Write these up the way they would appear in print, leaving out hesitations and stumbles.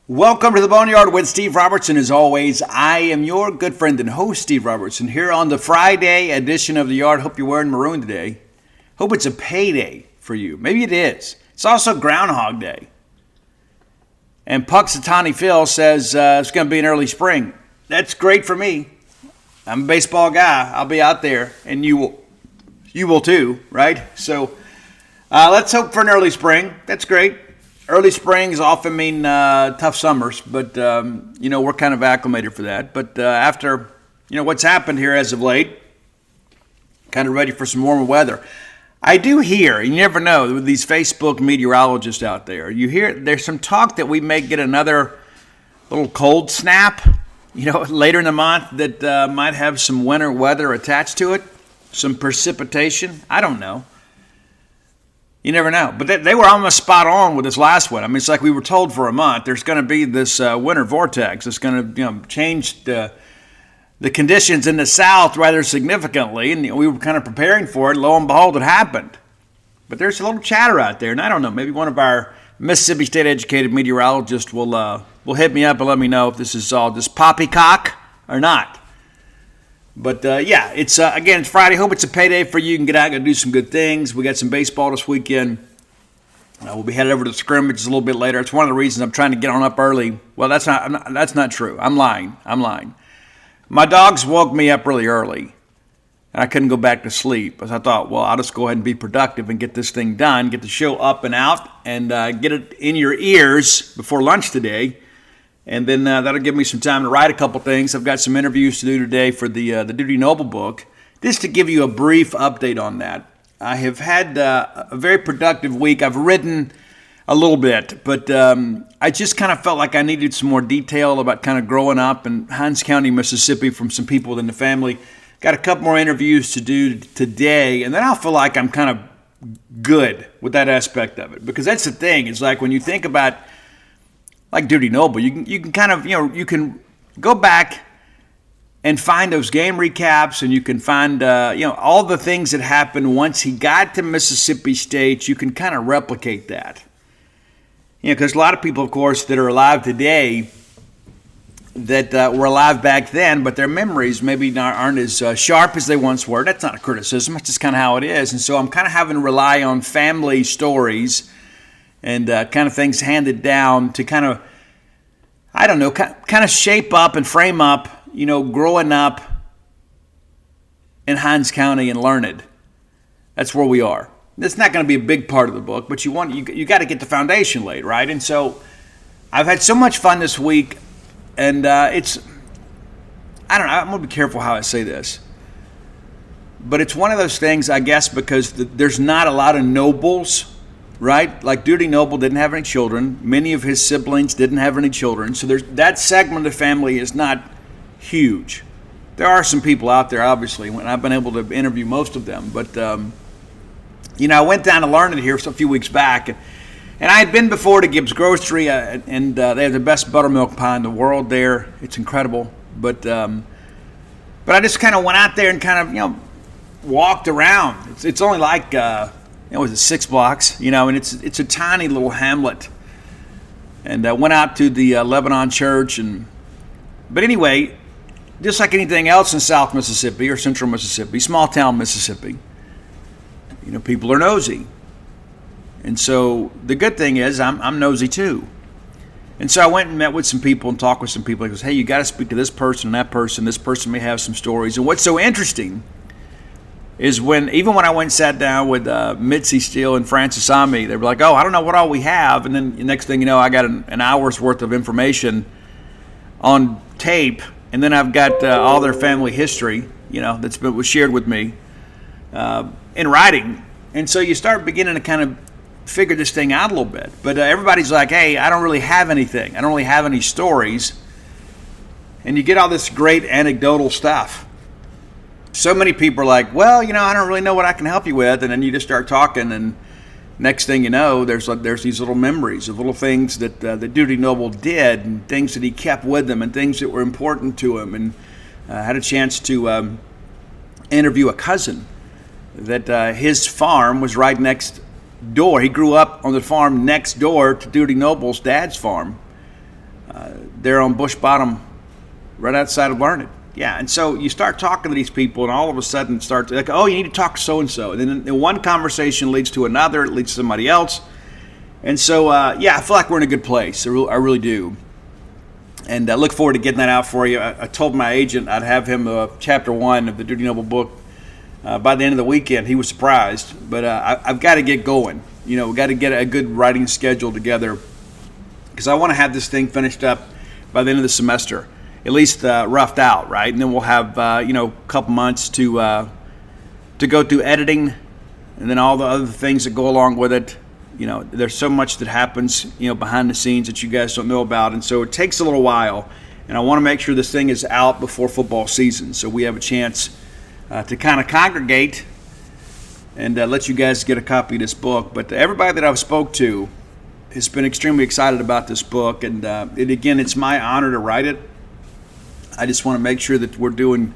Welcome to the Boneyard with Steve Robertson. As always, I am your good friend and host, Steve Robertson, here on the Friday edition of the Yard. Hope you're wearing maroon today. Hope it's a payday for you. Maybe it is. It's also Groundhog Day. And Puxatawny Phil says it's going to be an early spring. That's great for me. I'm a baseball guy. I'll be out there, and you will too, right? So let's hope for an early spring. That's great. Early springs often mean tough summers, but, we're kind of acclimated for that. But after, what's happened here as of late, kind of ready for some warmer weather. I do hear, you never know, with these Facebook meteorologists out there, you hear there's some talk that we may get another little cold snap, later in the month that might have some winter weather attached to it, some precipitation. I don't know. You never know. But they were almost spot on with this last one. I mean, it's like we were told for a month there's going to be this winter vortex. It's going to change the conditions in the South rather significantly. And we were kind of preparing for it. Lo and behold, it happened. But there's a little chatter out there. And I don't know, maybe one of our Mississippi State educated meteorologists will hit me up and let me know if this is all just poppycock or not. But, it's again, it's Friday. Hope it's a payday for you. You can get out and do some good things. We got some baseball this weekend. We'll be headed over to the scrimmages a little bit later. It's one of the reasons I'm trying to get on up early. Well, that's not true. I'm lying. My dogs woke me up really early, and I couldn't go back to sleep. Because I thought, well, I'll just go ahead and be productive and get this thing done, get the show up and out, and get it in your ears before lunch today. And then that'll give me some time to write a couple things. I've got some interviews to do today for the Duty Noble book. Just to give you a brief update on that. I have had a very productive week. I've written a little bit, but I just kind of felt like I needed some more detail about kind of growing up in Hinds County, Mississippi from some people within the family. Got a couple more interviews to do today, and then I'll feel like I'm kind of good with that aspect of it. Because that's the thing. It's like when you think about like Duty Noble, you can kind of, you can go back and find those game recaps, and you can find, all the things that happened once he got to Mississippi State. You can kind of replicate that. Because a lot of people, of course, that are alive today that were alive back then, but their memories maybe aren't as sharp as they once were. That's not a criticism. That's just kind of how it is. And so I'm kind of having to rely on family stories and kind of things handed down to kind of, I don't know, kind of shape up and frame up, growing up in Hinds County and Learned. That's where we are. It's not going to be a big part of the book, but you got to get the foundation laid, right? And so I've had so much fun this week, and I don't know, I'm going to be careful how I say this. But it's one of those things, I guess, because there's not a lot of nobles, right? Like Duty Noble didn't have any children. Many of his siblings didn't have any children. So that segment of the family is not huge. There are some people out there, obviously, when I've been able to interview most of them. But, I went down to Learned here a few weeks back. And I had been before to Gibbs Grocery, and they have the best buttermilk pie in the world there. It's incredible. But I just kind of went out there and kind of, walked around. It's only like... it was 6 blocks, and it's a tiny little hamlet. And I went out to the Lebanon church, but anyway, just like anything else in South Mississippi or Central Mississippi, small town Mississippi, people are nosy. And so the good thing is I'm nosy too. And so I went and met with some people and talked with some people. He goes, hey, you got to speak to this person and that person. This person may have some stories. And what's so interesting is even when I went and sat down with Mitzi Steele and Francis Ami, they were like, oh, I don't know what all we have. And then the next thing you know, I got an hour's worth of information on tape. And then I've got all their family history, was shared with me in writing. And so you start beginning to kind of figure this thing out a little bit. But everybody's like, hey, I don't really have anything. I don't really have any stories. And you get all this great anecdotal stuff. So many people are like, well, I don't really know what I can help you with. And then you just start talking, and next thing you know, there's these little memories of little things that the Duty Noble did, and things that he kept with him, and things that were important to him. And I had a chance to interview a cousin that his farm was right next door. He grew up on the farm next door to Duty Noble's dad's farm. there on Bush Bottom, right outside of Learned. Yeah, and so you start talking to these people, and all of a sudden start to, like, oh, you need to talk to so-and-so. And then one conversation leads to another, it leads to somebody else. And so, I feel like we're in a good place. I really do. And I look forward to getting that out for you. I told my agent I'd have him chapter 1 of the Duty Noble book by the end of the weekend. He was surprised. But I've got to get going. We've got to get a good writing schedule together, because I want to have this thing finished up by the end of the semester, at least roughed out, right? And then we'll have a couple months to go through editing, and then all the other things that go along with it. There's so much that happens behind the scenes that you guys don't know about, and so it takes a little while. And I want to make sure this thing is out before football season, so we have a chance to kind of congregate and let you guys get a copy of this book. But everybody that I've spoke to has been extremely excited about this book, and it's my honor to write it. I just want to make sure that we're doing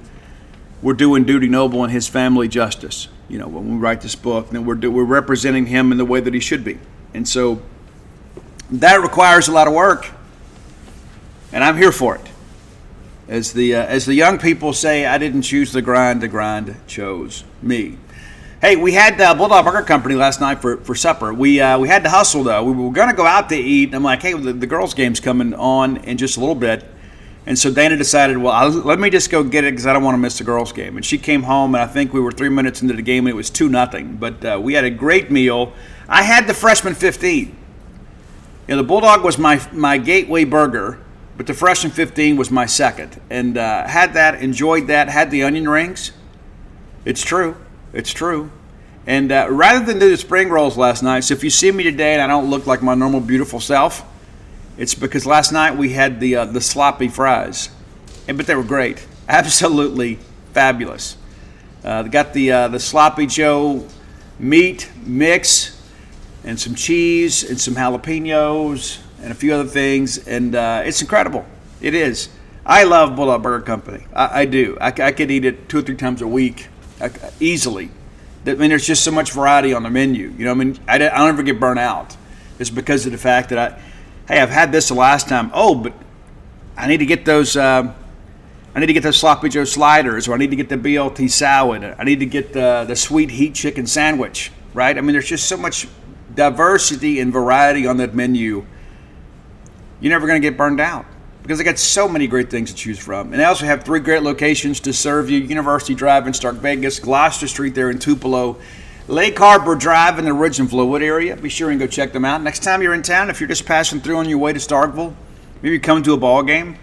Duty Noble and his family justice. When we write this book, then we're representing him in the way that he should be, and so that requires a lot of work, and I'm here for it. As the young people say, I didn't choose the grind chose me. Hey, we had Bulldog Burger Company last night for supper. We had to hustle, though. We were going to go out to eat. I'm like, hey, the girls' game's coming on in just a little bit. And so Dana decided, well, let me just go get it because I don't want to miss the girls' game. And she came home, and I think we were 3 minutes into the game, and it was 2-0. But we had a great meal. I had the freshman 15. The Bulldog was my gateway burger, but the freshman 15 was my second. And had that, enjoyed that, had the onion rings. It's true. And rather than do the spring rolls last night, so if you see me today and I don't look like my normal beautiful self, it's because last night we had the sloppy fries, but they were great, absolutely fabulous. They got the sloppy Joe meat mix and some cheese and some jalapenos and a few other things, and it's incredible. It is. I love Bulldog Burger Company. I do. I could eat it 2 or 3 times a week easily. There's just so much variety on the menu. I don't ever get burnt out. It's because of the fact that I've had this the last time. Oh, but I need to get those. I need to get those sloppy Joe sliders, or I need to get the BLT salad. I need to get the sweet heat chicken sandwich. Right? There's just so much diversity and variety on that menu. You're never going to get burned out because they got so many great things to choose from. And they also have 3 great locations to serve you: University Drive in Stark Vegas, Gloucester Street there in Tupelo, Lake Harbor Drive in the Ridge and Flowood area. Be sure and go check them out. Next time you're in town, if you're just passing through on your way to Starkville, maybe come to a ball game,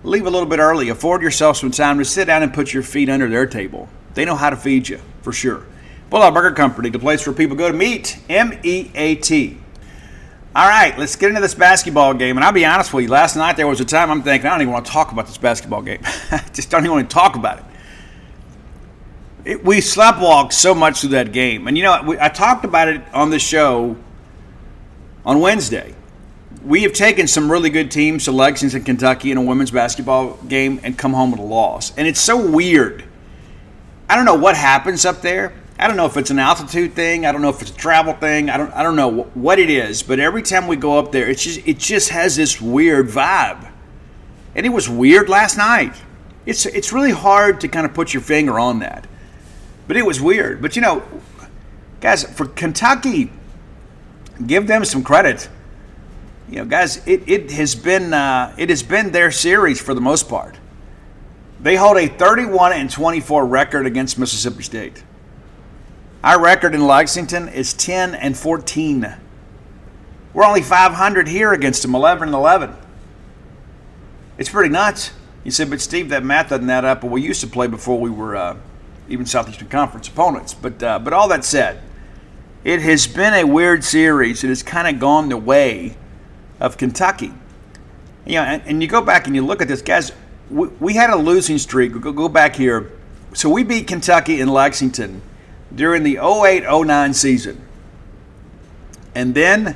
leave a little bit early. Afford yourself some time to sit down and put your feet under their table. They know how to feed you, for sure. Bulldog Burger Company, the place where people go to meet, M-E-A-T. All right, let's get into this basketball game. And I'll be honest with you, last night there was a time I'm thinking, I don't even want to talk about this basketball game. I just don't even want to talk about it. We sleptwalked so much through that game. And I talked about it on the show on Wednesday. We have taken some really good teams to Lexington, Kentucky in a women's basketball game and come home with a loss. And it's so weird. I don't know what happens up there. I don't know if it's an altitude thing. I don't know if it's a travel thing. I don't know what it is. But every time we go up there, it just has this weird vibe. And it was weird last night. It's really hard to kind of put your finger on that. But it was weird. But, guys, for Kentucky, give them some credit. Guys, it has been their series for the most part. They hold a 31-24 record against Mississippi State. Our record in Lexington is 10-14. We're only 500 here against them, 11-11. It's pretty nuts. You said, but Steve, that math doesn't add up. But we used to play before we were even Southeastern Conference opponents. But all that said, it has been a weird series. It has kind of gone the way of Kentucky. And you go back and you look at this, guys. We had a losing streak. Go back here. So we beat Kentucky in Lexington during the 08-09 season. And then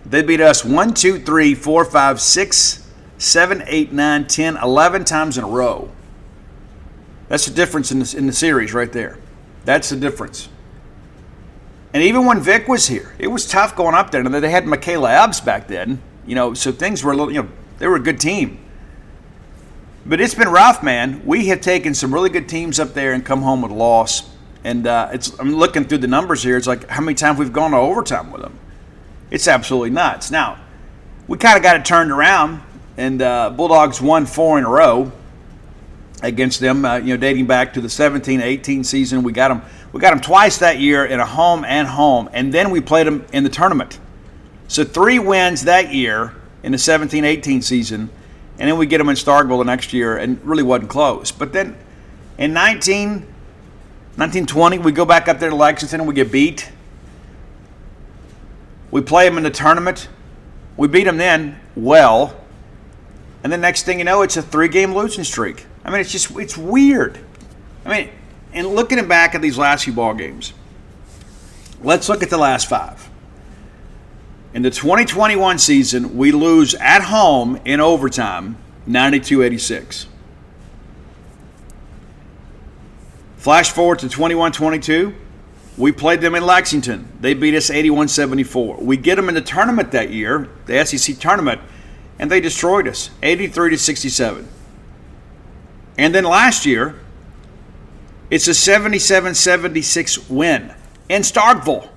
they beat us 1, 2, 3, 4, 5, 6, 7, 8, 9, 10, 11 times in a row. That's the difference in the series right there. That's the difference. And even when Vic was here, it was tough going up there. And they had Michaela Ebbs back then, so things were a little, They were a good team. But it's been rough, man. We have taken some really good teams up there and come home with a loss. And I'm looking through the numbers here. It's like how many times we've gone to overtime with them. It's absolutely nuts. Now, we kind of got it turned around, and Bulldogs won 4 in a row against them. Dating back to the 17-18 season, we got them twice that year in a home, and then we played them in the tournament. So 3 wins that year in the 17-18 season, and then we get them in Starkville the next year, and really wasn't close. But then in 1920, we go back up there to Lexington and we get beat. We play them in the tournament. We beat them then well. And then next thing you know, it's a 3-game losing streak. I mean, it's weird. I mean, and looking back at these last few ball games, let's look at the last 5. In the 2021 season, we lose at home in overtime, 92-86. Flash forward to 21-22. We played them in Lexington. They beat us 81-74. We get them in the tournament that year, the SEC tournament, and they destroyed us, 83-67. And then last year, it's a 77-76 win in Starkville.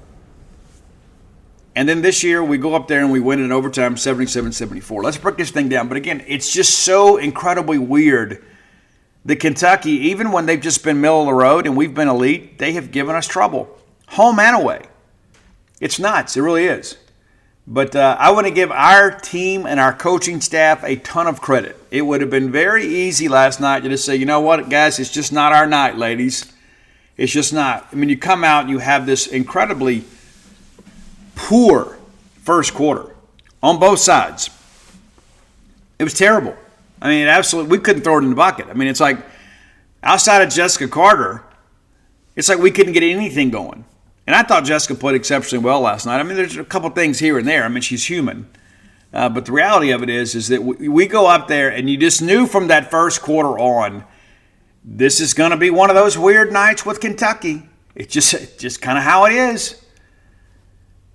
And then this year, we go up there and we win in overtime, 77-74. Let's break this thing down. But again, it's just so incredibly weird that Kentucky, even when they've just been middle of the road and we've been elite, they have given us trouble, home and away. It's nuts. It really is. But I want to give our team and our coaching staff a ton of credit. It would have been very easy last night to just say, you know what, guys, it's just not our night, ladies. It's just not. I mean, you come out and you have this incredibly poor first quarter on both sides. It was terrible. I mean, absolutely, we couldn't throw it in the bucket. I mean, it's like outside of Jessica Carter, it's like we couldn't get anything going. And I thought Jessica played exceptionally well last night. I mean, there's a couple things here and there. I mean, she's human. But the reality of it is that we go up there, and you just knew from that first quarter on, this is going to be one of those weird nights with Kentucky. It's just kind of how it is.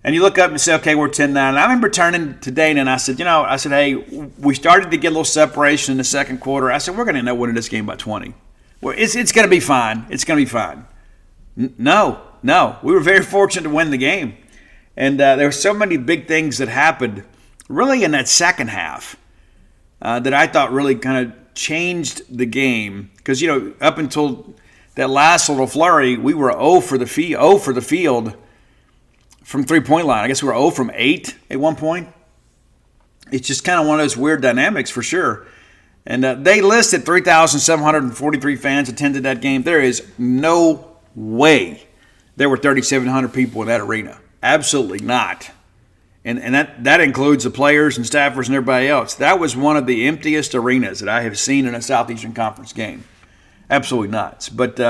And you look up and say, okay, we're 10-9. And I remember turning to Dana and I said, hey, we started to get a little separation in the second quarter. I said, we're going to end up winning this game by 20. Well, it's going to be fine. It's going to be fine. No. We were very fortunate to win the game. And there were so many big things that happened really in that second half that I thought really kind of changed the game. Because, up until that last little flurry, we were 0 for the field from three-point line. I guess we were 0 from 8 at one point. It's just kind of one of those weird dynamics for sure. And they listed 3,743 fans attended that game. There is no way there were 3,700 people in that arena. Absolutely not. And that includes the players and staffers and everybody else. That was one of the emptiest arenas that I have seen in a Southeastern Conference game. Absolutely nuts. But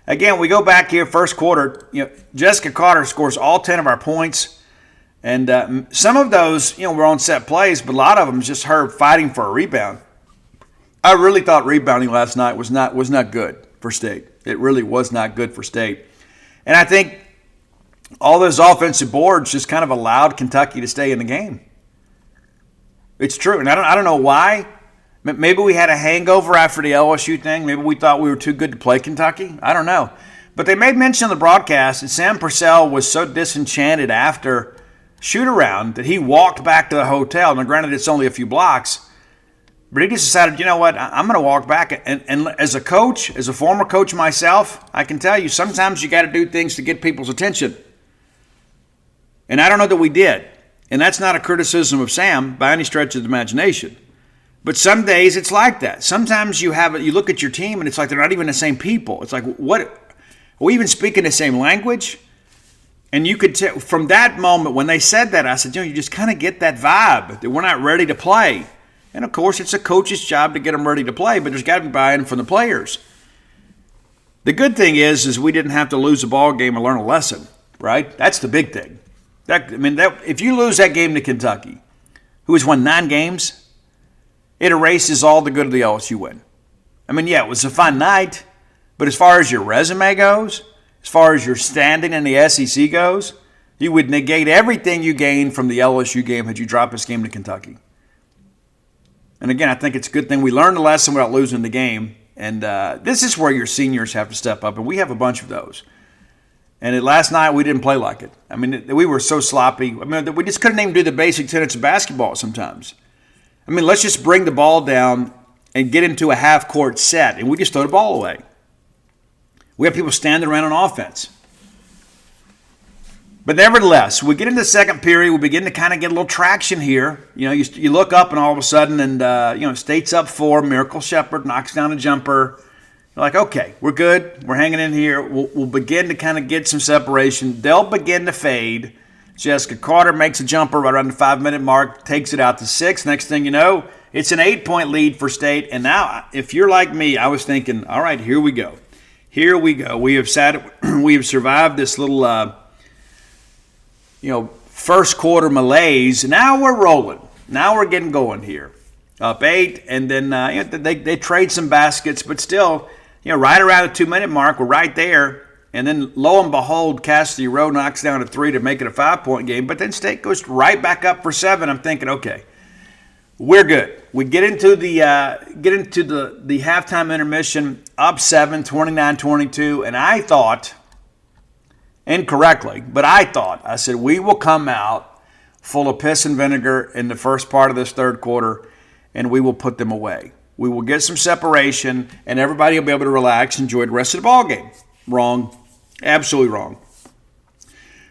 again, we go back here, first quarter. Jessica Carter scores all 10 of our points. And some of those, were on set plays, but a lot of them just her fighting for a rebound. I really thought rebounding last night was not good for State. It really was not good for State. And I think all those offensive boards just kind of allowed Kentucky to stay in the game. It's true. And I don't know why. Maybe we had a hangover after the LSU thing. Maybe we thought we were too good to play Kentucky. I don't know. But they made mention on the broadcast that Sam Purcell was so disenchanted after shoot-around that he walked back to the hotel. Now, granted, it's only a few blocks. But he just decided, you know what, I'm going to walk back. And as a coach, as a former coach myself, I can tell you sometimes you got to do things to get people's attention. And I don't know that we did. And that's not a criticism of Sam by any stretch of the imagination. But some days it's like that. Sometimes you look at your team and it's like they're not even the same people. It's like, what? Are we even speaking the same language? And you could tell from that moment when they said that, I said, you just kind of get that vibe that we're not ready to play. And, of course, it's a coach's job to get them ready to play, but there's got to be buy-in from the players. The good thing is we didn't have to lose a ball game and learn a lesson, right? That's the big thing. If you lose that game to Kentucky, who has won 9 games, it erases all the good of the LSU win. It was a fun night, but as far as your resume goes, as far as your standing in the SEC goes, you would negate everything you gained from the LSU game had you dropped this game to Kentucky. And again, I think it's a good thing we learned the lesson without losing the game. And this is where your seniors have to step up, and we have a bunch of those. And last night, we didn't play like it. I mean, we were so sloppy. I mean, we just couldn't even do the basic tenets of basketball sometimes. I mean, let's just bring the ball down and get into a half-court set, and we just throw the ball away. We have people standing around on offense. But nevertheless, we get into the second period. We begin to kind of get a little traction here. You know, you look up, and all of a sudden, and State's up 4. Miracle Shepherd knocks down a jumper. You're like, okay, we're good. We're hanging in here. We'll begin to kind of get some separation. They'll begin to fade. Jessica Carter makes a jumper right around the 5-minute mark, takes it out to 6. Next thing you know, it's an 8-point lead for State. And now, if you're like me, I was thinking, all right, here we go. Here we go. We have survived this little first quarter malaise. Now we're rolling. Now we're getting going here. Up 8, and then they trade some baskets, but still, right around the 2-minute mark, we're right there. And then lo and behold, Cassidy Rowe knocks down a 3 to make it a 5-point game. But then State goes right back up for 7. I'm thinking, okay, we're good. We get into the halftime intermission up 7, 29-22, and I thought, incorrectly, but I said, we will come out full of piss and vinegar in the first part of this third quarter, and we will put them away. We will get some separation, and everybody will be able to relax and enjoy the rest of the ball game. Wrong. Absolutely wrong.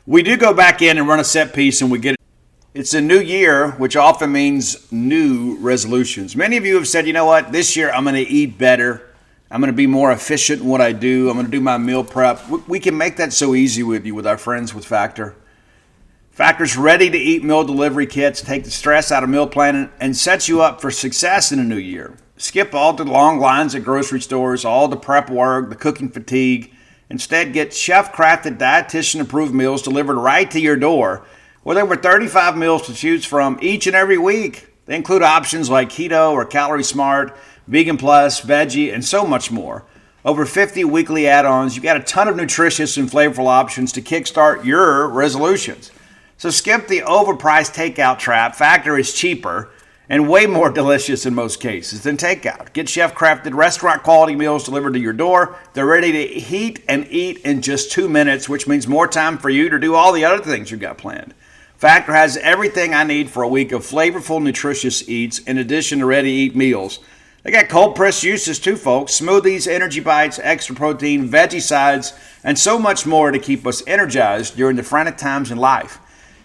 We do go back in and run a set piece, and we get it. It's a new year, which often means new resolutions. Many of you have said, you know what, this year I'm going to eat better. I'm going to be more efficient in what I do. I'm going to do my meal prep. We can make that so easy with you, with our friends with Factor. Factor's ready-to-eat meal delivery kits take the stress out of meal planning and sets you up for success in a new year. Skip all the long lines at grocery stores, all the prep work, the cooking fatigue. Instead, get chef-crafted, dietitian-approved meals delivered right to your door with over 35 meals to choose from each and every week. They include options like keto or calorie smart, vegan plus, veggie, and so much more. Over 50 weekly add-ons. You got a ton of nutritious and flavorful options to kickstart your resolutions. So skip the overpriced takeout trap. Factor is cheaper and way more delicious in most cases than takeout. Get chef-crafted restaurant-quality meals delivered to your door. They're ready to heat and eat in just 2 minutes, which means more time for you to do all the other things you've got planned. Factor has everything I need for a week of flavorful, nutritious eats in addition to ready-to-eat meals. They got cold-pressed juices too, folks. Smoothies, energy bites, extra protein, veggie sides, and so much more to keep us energized during the frantic times in life.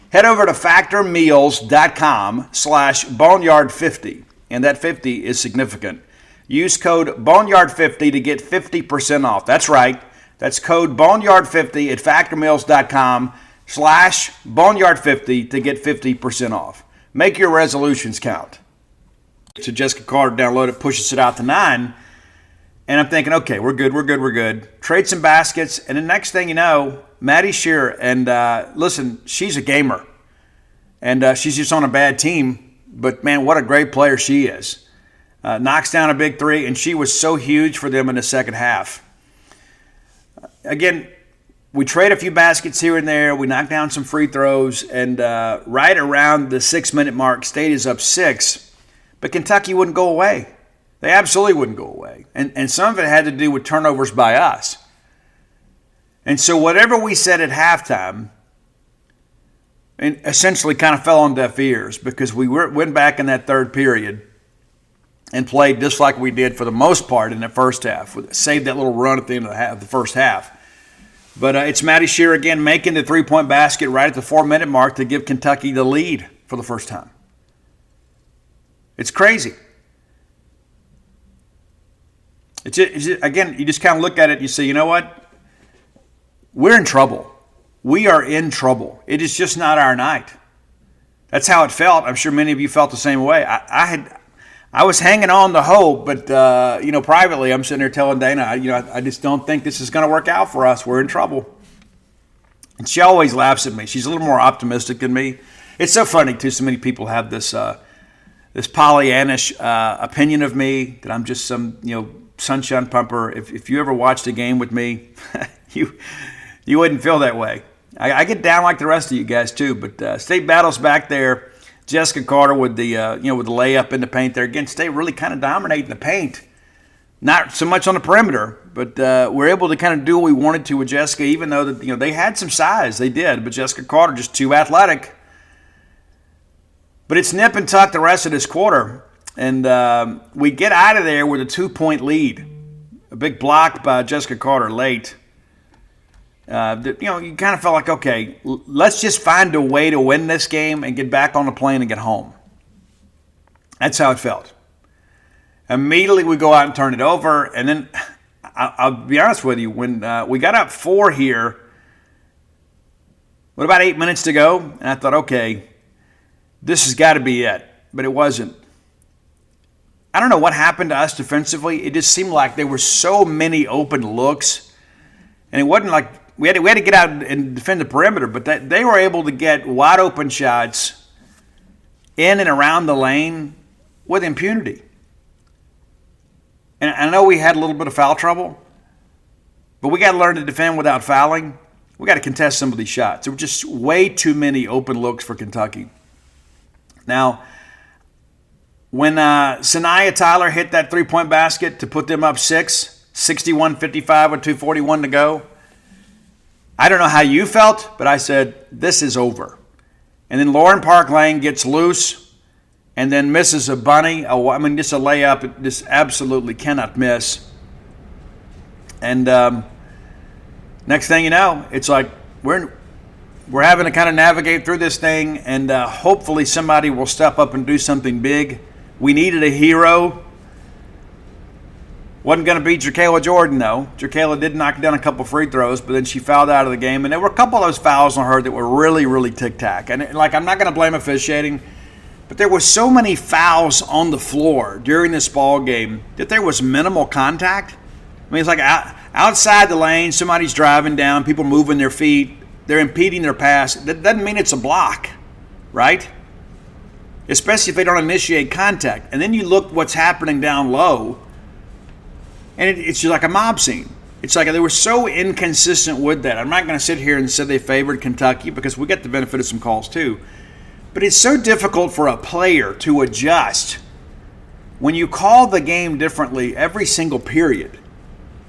Head over to factormeals.com/boneyard50, and that 50 is significant. Use code boneyard50 to get 50% off. That's right. That's code boneyard50 at factormeals.com/boneyard50 to get 50% off. Make your resolutions count. So Jessica Carter download it, pushes it out to 9. And I'm thinking, okay, we're good. Trade some baskets. And the next thing you know, Maddie Shearer, and listen, she's a gamer. And she's just on a bad team. But, man, what a great player she is. Knocks down a big 3, and she was so huge for them in the second half. Again, we trade a few baskets here and there. We knock down some free throws. And right around the 6-minute mark, State is up 6. But Kentucky wouldn't go away. They absolutely wouldn't go away. And some of it had to do with turnovers by us. And so whatever we said at halftime and essentially kind of fell on deaf ears, because we went back in that third period and played just like we did for the most part in the first half. Saved that little run at the end of the first half. But it's Maddie Shearer again making the 3-point basket right at the 4-minute mark to give Kentucky the lead for the first time. It's crazy. Again, you just kind of look at it and you say, you know what? We're in trouble. We are in trouble. It is just not our night. That's how it felt. I'm sure many of you felt the same way. I was hanging on to hope, but privately, I'm sitting there telling Dana, I just don't think this is going to work out for us. We're in trouble. And she always laughs at me. She's a little more optimistic than me. It's so funny too. So many people have this Pollyannish opinion of me that I'm just some sunshine pumper. If you ever watched a game with me, you wouldn't feel that way. I get down like the rest of you guys too, but State battles back there. Jessica Carter with the with the layup in the paint there. Again, State really kind of dominating the paint. Not so much on the perimeter, but we're able to kind of do what we wanted to with Jessica, even though that they had some size. They did, but Jessica Carter just too athletic. But it's nip and tuck the rest of this quarter, and we get out of there with a 2-point lead. A big block by Jessica Carter late. You kind of felt like, okay, let's just find a way to win this game and get back on the plane and get home. That's how it felt. Immediately we go out and turn it over, and then I'll be honest with you, when we got up 4 here, with about 8 minutes to go, and I thought, okay, this has got to be it, but it wasn't. I don't know what happened to us defensively. It just seemed like there were so many open looks, and it wasn't like we had to get out and defend the perimeter, but they were able to get wide open shots in and around the lane with impunity. And I know we had a little bit of foul trouble, but we got to learn to defend without fouling. We got to contest some of these shots. There were just way too many open looks for Kentucky. Now, when Sanaya Tyler hit that 3-point basket to put them up 6, 61-55 with 2:41 to go, I don't know how you felt, but I said, this is over. And then Lauren Park Lane gets loose and then misses a bunny. Just a layup. It just absolutely cannot miss. And next thing you know, it's like we're having to kind of navigate through this thing, and hopefully somebody will step up and do something big. We needed a hero. Wasn't going to be Jacayla Jordan, though. Jacayla did knock down a couple free throws, but then she fouled out of the game. And there were a couple of those fouls on her that were really, really tic-tac. And I'm not going to blame officiating, but there were so many fouls on the floor during this ball game that there was minimal contact. I mean, it's like outside the lane, somebody's driving down, people moving their feet, they're impeding their pass. That doesn't mean it's a block, right? Especially if they don't initiate contact. And then you look what's happening down low, and it's just like a mob scene. It's like they were so inconsistent with that. I'm not going to sit here and say they favored Kentucky because we get the benefit of some calls too. But it's so difficult for a player to adjust when you call the game differently every single period.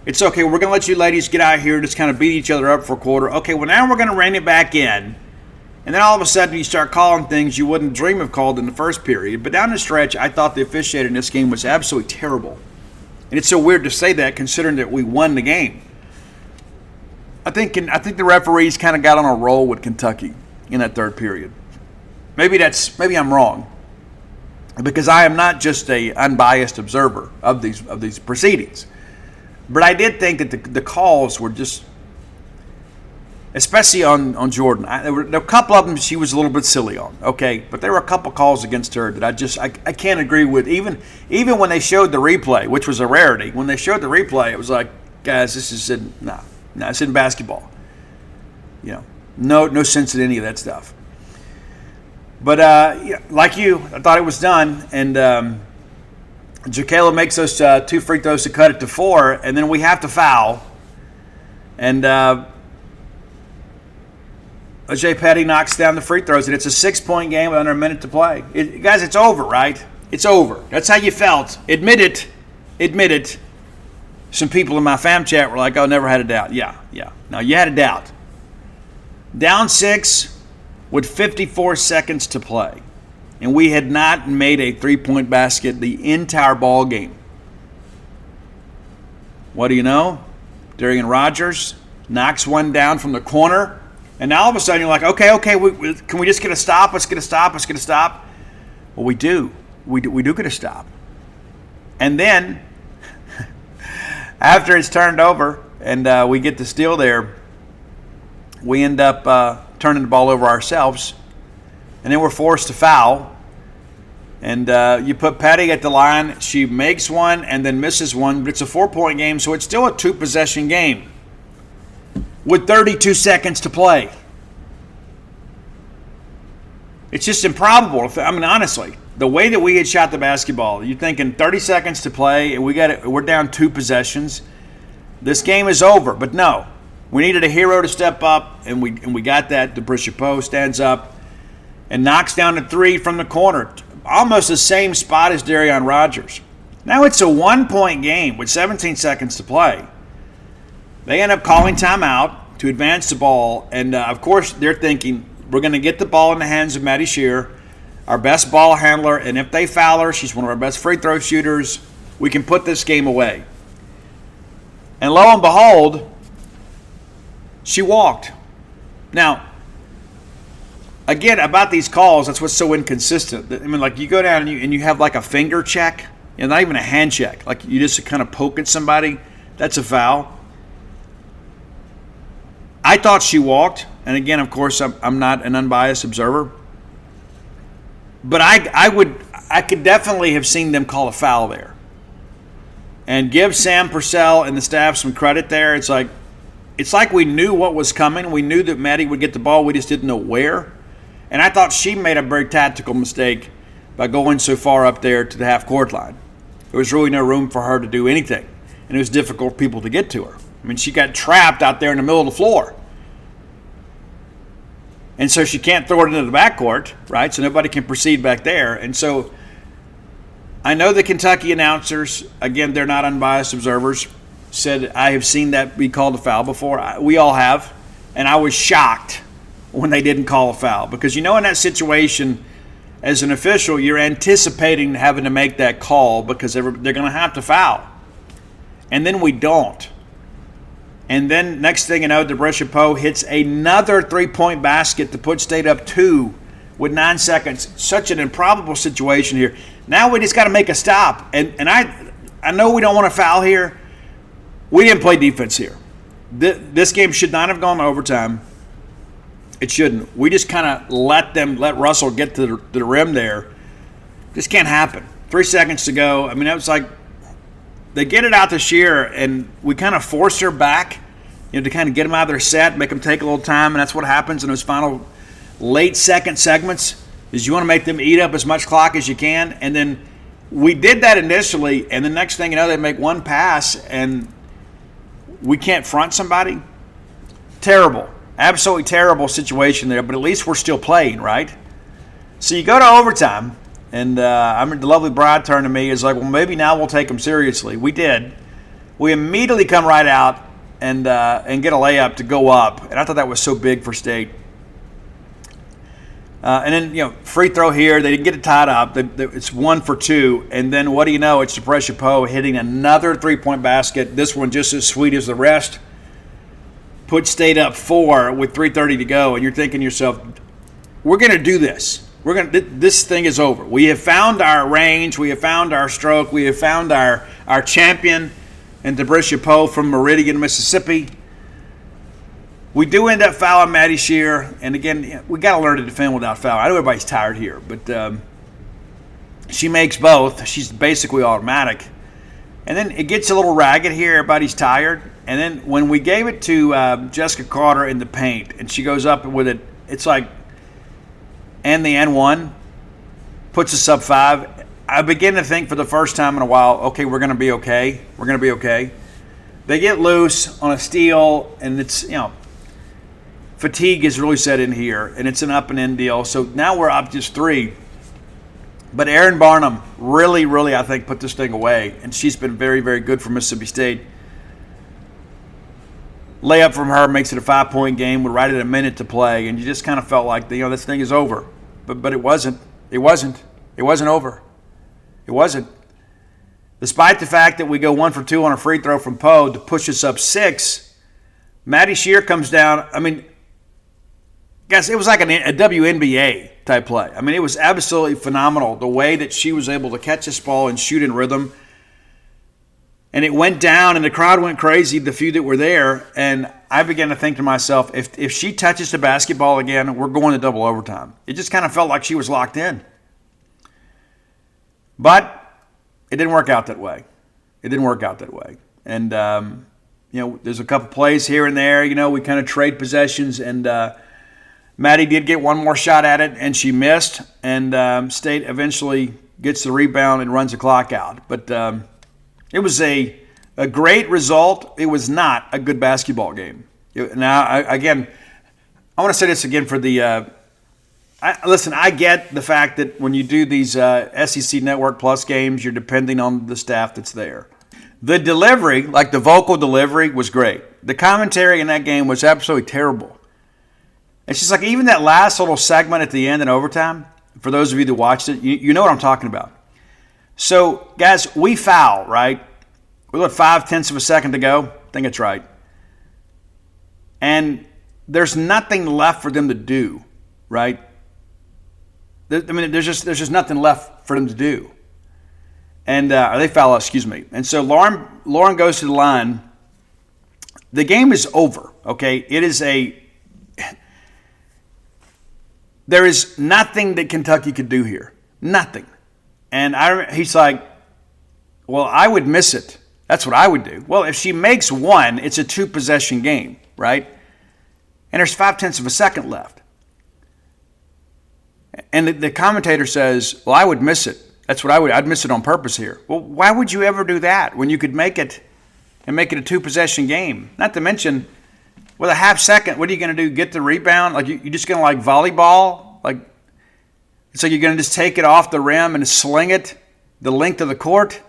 It's okay, we're going to let you ladies get out here and just kind of beat each other up for a quarter. Okay, well now we're going to rein it back in. And then all of a sudden you start calling things you wouldn't dream of called in the first period. But down the stretch, I thought the officiating in this game was absolutely terrible. And it's so weird to say that considering that we won the game. I think the referees kind of got on a roll with Kentucky in that third period. Maybe I'm wrong, because I am not just a unbiased observer of these proceedings. But I did think that the calls were just, especially on Jordan. There were a couple of them she was a little bit silly on, okay? But there were a couple calls against her that I can't agree with. Even when they showed the replay, which was a rarity, when they showed the replay, it was like, guys, this is it's in basketball. No sense in any of that stuff. But like you, I thought it was done, and Jacayla makes those 2 free throws to cut it to 4, and then we have to foul. And Ajay Petty knocks down the free throws, and it's a 6-point game with under a minute to play. Guys, it's over, right? It's over. That's how you felt. Admit it. Some people in my fam chat were like, oh, never had a doubt. Yeah. No, you had a doubt. Down 6 with 54 seconds to play. And we had not made a 3-point basket the entire ball game. What do you know? Darian Rogers knocks one down from the corner. And now all of a sudden you're like, okay, can we just get a stop? Let's get a stop. Well, we do. We do get a stop. And then, after it's turned over and we get the steal there, we end up turning the ball over ourselves. And then we're forced to foul. And you put Patty at the line. She makes one and then misses one. But it's a 4-point game, so it's still a 2-possession game with 32 seconds to play. It's just improbable. Honestly, the way that we had shot the basketball, you're thinking 30 seconds to play, and we're down 2 possessions. This game is over. But no, we needed a hero to step up, and we got that. DeBrisha Poe stands up and knocks down a three from the corner. Almost the same spot as Darion Rogers. Now it's a 1-point game with 17 seconds to play. They end up calling timeout to advance the ball, and of course they're thinking, we're going to get the ball in the hands of Maddie Shear, our best ball handler, and if they foul her, she's one of our best free throw shooters, we can put this game away. And lo and behold, she walked. Now, again, about these calls, that's what's so inconsistent. I mean, like you go down and you have like a finger check, not even a hand check. Like you just kind of poke at somebody, that's a foul. I thought she walked, and again, of course, I'm not an unbiased observer. But I could definitely have seen them call a foul there. And give Sam Purcell and the staff some credit there. It's like we knew what was coming. We knew that Maddie would get the ball. We just didn't know where. And I thought she made a very tactical mistake by going so far up there to the half-court line. There was really no room for her to do anything. And it was difficult for people to get to her. I mean, she got trapped out there in the middle of the floor. And so she can't throw it into the backcourt, right? So nobody can proceed back there. And so I know the Kentucky announcers, again, they're not unbiased observers, said, I have seen that be called a foul before. We all have. And I was shocked when they didn't call a foul. Because, in that situation, as an official, you're anticipating having to make that call because they're going to have to foul. And then we don't. And then next thing you know, DeBrisha Poe hits another three-point basket to put State up 2 with 9 seconds. Such an improbable situation here. Now we just got to make a stop. And I know we don't want to foul here. We didn't play defense here. This game should not have gone to overtime. It shouldn't. We just kind of let Russell get to the rim there. This can't happen. 3 seconds to go. I mean, that was like they get it out to Shear, and we kind of force her back, to kind of get them out of their set, make them take a little time, and that's what happens in those final late second segments is you want to make them eat up as much clock as you can. And then we did that initially, and the next thing you know, they make one pass, and we can't front somebody. Terrible. Absolutely terrible situation there, but at least we're still playing, right? So you go to overtime, and I mean, the lovely bride turned to me is like, well, maybe now we'll take them seriously. We did. We immediately come right out and get a layup to go up, and I thought that was so big for State. And then, free throw here. They didn't get it tied up. It's 1 for 2, and then what do you know? It's DeBrisha Poe hitting another three-point basket. This one just as sweet as the rest. Put State up 4 with 3:30 to go, and you're thinking to yourself, we're going to do this. This thing is over. We have found our range. We have found our stroke. We have found our champion in DeBrisha Poe from Meridian, Mississippi. We do end up fouling Maddie Shear, and again, we got to learn to defend without foul. I know everybody's tired here, but she makes both. She's basically automatic. And then it gets a little ragged here. Everybody's tired. And then when we gave it to Jessica Carter in the paint, and she goes up with it, it's like, and the N1 puts us up 5. I begin to think for the first time in a while, okay, we're going to be okay. We're going to be okay. They get loose on a steal, and it's, fatigue is really set in here, and it's an up and in deal. So now we're up just 3. But Erin Barnum really, really, I think, put this thing away, and she's been very, very good for Mississippi State. Layup from her makes it a 5-point game. We're right at a minute to play, and you just kind of felt like this thing is over. But it wasn't. It wasn't. It wasn't over. It wasn't. Despite the fact that we go 1 for 2 on a free throw from Poe to push us up 6, Maddie Shear comes down. I mean, guys, it was like a WNBA type play. I mean, it was absolutely phenomenal the way that she was able to catch this ball and shoot in rhythm. And it went down, and the crowd went crazy, the few that were there. And I began to think to myself, if she touches the basketball again, we're going to double overtime. It just kind of felt like she was locked in. But it didn't work out that way. It didn't work out that way. And, there's a couple plays here and there. We kind of trade possessions. And Maddie did get one more shot at it, and she missed. And State eventually gets the rebound and runs the clock out. But it was a great result. It was not a good basketball game. Now, I want to say this again for the Listen, I get the fact that when you do these SEC Network Plus games, you're depending on the staff that's there. The delivery, like the vocal delivery, was great. The commentary in that game was absolutely terrible. It's just like even that last little segment at the end in overtime, for those of you that watched it, you know what I'm talking about. So, guys, we foul, right? We got 0.5 of a second to go. I think it's right. And there's nothing left for them to do, right? There's just nothing left for them to do. And they foul us, excuse me. And so Lauren goes to the line. The game is over, okay? There is nothing that Kentucky could do here. Nothing. And he's like, well, I would miss it. That's what I would do. Well, if she makes one, it's a 2-possession game, right? And there's 0.5 of a second left. And the commentator says, well, I would miss it. That's what I'd miss it on purpose here. Well, why would you ever do that when you could make it a 2-possession game? Not to mention, with a 0.5 second, what are you going to do? Get the rebound? Like you're just going to like volleyball? Like it's like you're going to just take it off the rim and sling it the length of the court?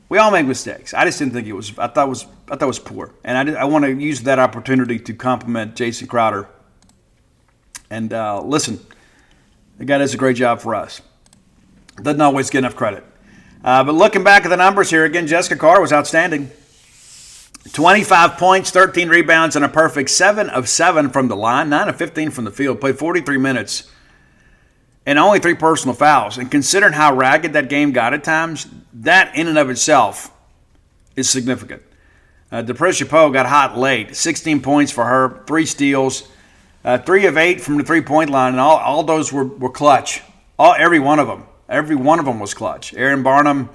We all make mistakes. I just didn't think it was. I thought it was poor, and I want to use that opportunity to compliment Jason Crowder. And listen, the guy does a great job for us. Doesn't always get enough credit. But looking back at the numbers here, again, Jessica Carr was outstanding. 25 points, 13 rebounds, and a perfect 7 of 7 from the line, 9 of 15 from the field. Played 43 minutes and only 3 personal fouls. And considering how ragged that game got at times, that in and of itself is significant. DePricia Poe got hot late. 16 points for her, 3 steals. 3 of 8 from the three-point line, and all those were clutch. Every one of them. Every one of them was clutch. Aaron Barnum,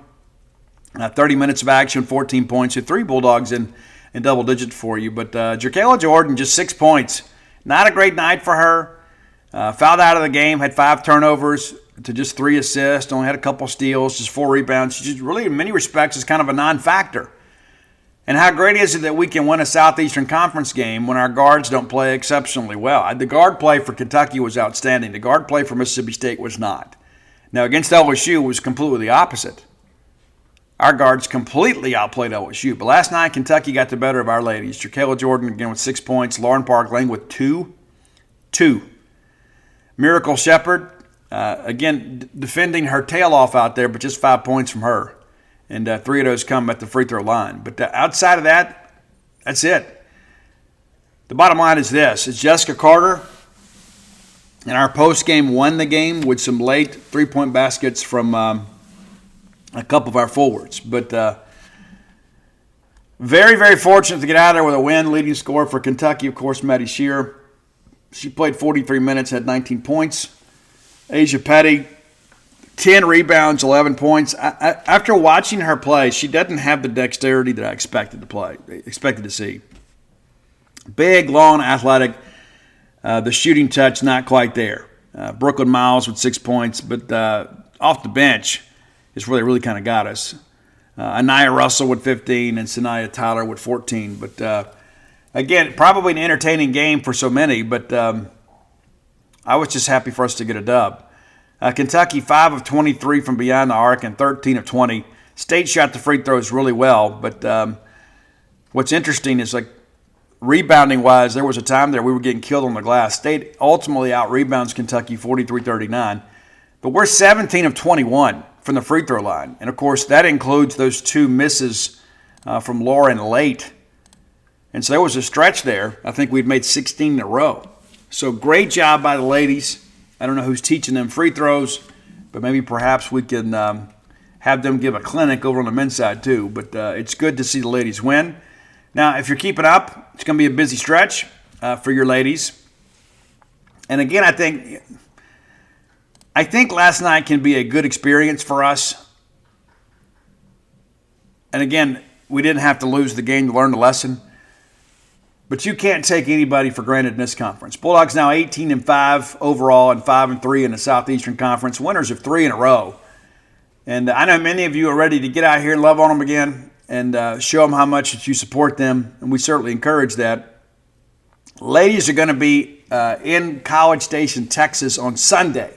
30 minutes of action, 14 points. You had 3 Bulldogs in double digits for you. But Jerkayla Jordan, just 6 points. Not a great night for her. Fouled out of the game, had 5 turnovers to just 3 assists. Only had a couple steals, just 4 rebounds. She just really, in many respects, is kind of a non-factor. And how great is it that we can win a Southeastern Conference game when our guards don't play exceptionally well? The guard play for Kentucky was outstanding. The guard play for Mississippi State was not. Now, against LSU, it was completely the opposite. Our guards completely outplayed LSU. But last night, Kentucky got the better of our ladies. Jerkayla Jordan, again, with 6 points. Lauren Park-Lane with 2. Miracle Shepard, again, defending her tail off out there, but just 5 points from her. And 3 of those come at the free throw line. But outside of that, that's it. The bottom line is this. It's Jessica Carter and our post-game won the game with some late three-point baskets from a couple of our forwards. But very, very fortunate to get out of there with a win. Leading scorer for Kentucky, of course, Maddie Shearer. She played 43 minutes, had 19 points. Asia Petty, 10 rebounds, 11 points. After watching her play, she doesn't have the dexterity that I expected to see. Big, long, athletic. The shooting touch, not quite there. Brooklyn Miles with 6 points, but off the bench is where they really kind of got us. Anaya Russell with 15 and Sanaya Tyler with 14. But, again, probably an entertaining game for so many, but I was just happy for us to get a dub. Kentucky, 5 of 23 from beyond the arc and 13 of 20. State shot the free throws really well, but what's interesting is, like, rebounding-wise, there was a time there we were getting killed on the glass. State ultimately out-rebounds Kentucky 43-39, but we're 17 of 21 from the free throw line. And, of course, that includes those 2 misses from Lauren late. And so there was a stretch there. I think we'd made 16 in a row. So great job by the ladies. I don't know who's teaching them free throws, but maybe perhaps we can have them give a clinic over on the men's side too. But it's good to see the ladies win. Now, if you're keeping up, it's going to be a busy stretch for your ladies. And again, I think last night can be a good experience for us. And again, we didn't have to lose the game to learn the lesson. But you can't take anybody for granted in this conference. Bulldogs now 18-5 overall and 5-3 in the Southeastern Conference. Winners of 3 in a row. And I know many of you are ready to get out here and love on them again and show them how much that you support them. And we certainly encourage that. Ladies are going to be in College Station, Texas on Sunday.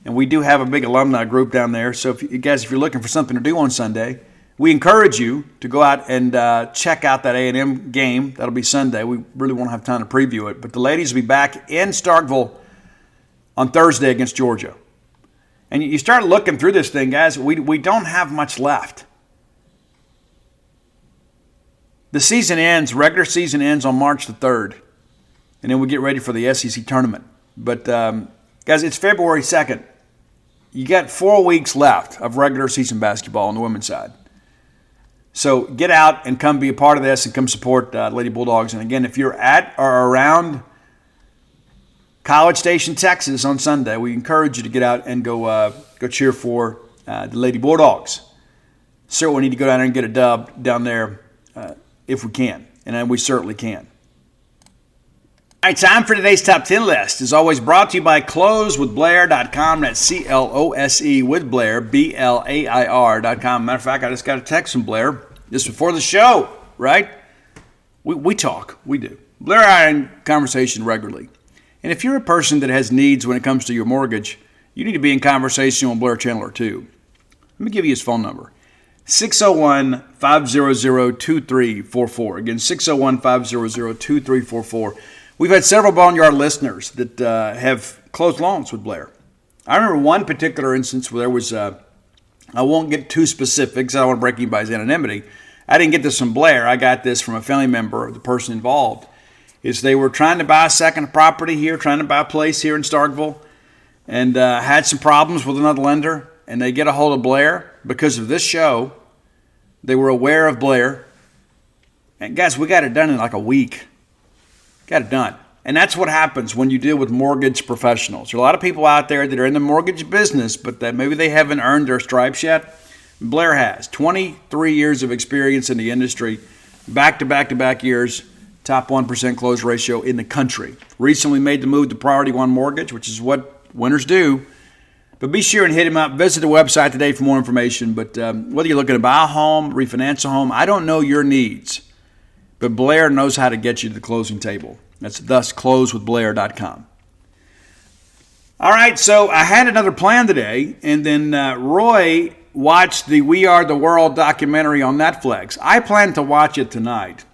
And we do have a big alumni group down there. So if you're looking for something to do on Sunday, we encourage you to go out and check out that A&M game. That'll be Sunday. We really won't have time to preview it. But the ladies will be back in Starkville on Thursday against Georgia. And you start looking through this thing, guys, we don't have much left. The season ends, regular season ends on March the 3rd. And then we get ready for the SEC tournament. But, guys, it's February 2nd. You got 4 weeks left of regular season basketball on the women's side. So get out and come be a part of this and come support Lady Bulldogs. And, again, if you're at or around College Station, Texas on Sunday, we encourage you to get out and go cheer for the Lady Bulldogs. Certainly need to go down there and get a dub down there if we can, and we certainly can. All right, time for today's top 10 list. As always, brought to you by closewithblair.com. That's C-L-O-S-E with Blair, B-L-A-I-R.com. Matter of fact, I just got a text from Blair just before the show, right? We talk. We do. Blair and I are in conversation regularly. And if you're a person that has needs when it comes to your mortgage, you need to be in conversation with Blair Chandler too. Let me give you his phone number. 601-500-2344. Again, 601-500-2344. We've had several Boneyard listeners that have closed loans with Blair. I remember one particular instance where there was, I won't get too specific because I don't want to break anybody's anonymity. I didn't get this from Blair. I got this from a family member of the person involved. Is they were trying to buy a second property here, trying to buy a place here in Starkville, and had some problems with another lender, and they get a hold of Blair because of this show. They were aware of Blair. And guys, we got it done in like a week. Got it done. And that's what happens when you deal with mortgage professionals. There are a lot of people out there that are in the mortgage business, but that maybe they haven't earned their stripes yet. Blair has 23 years of experience in the industry, back-to-back-to-back years, top 1% close ratio in the country. Recently made the move to Priority One Mortgage, which is what winners do. But be sure and hit him up. Visit the website today for more information. But whether you're looking to buy a home, refinance a home, I don't know your needs. But Blair knows how to get you to the closing table. That's thus closewithblair.com. All right, so I had another plan today, and then Roy watched the We Are the World documentary on Netflix. I plan to watch it tonight.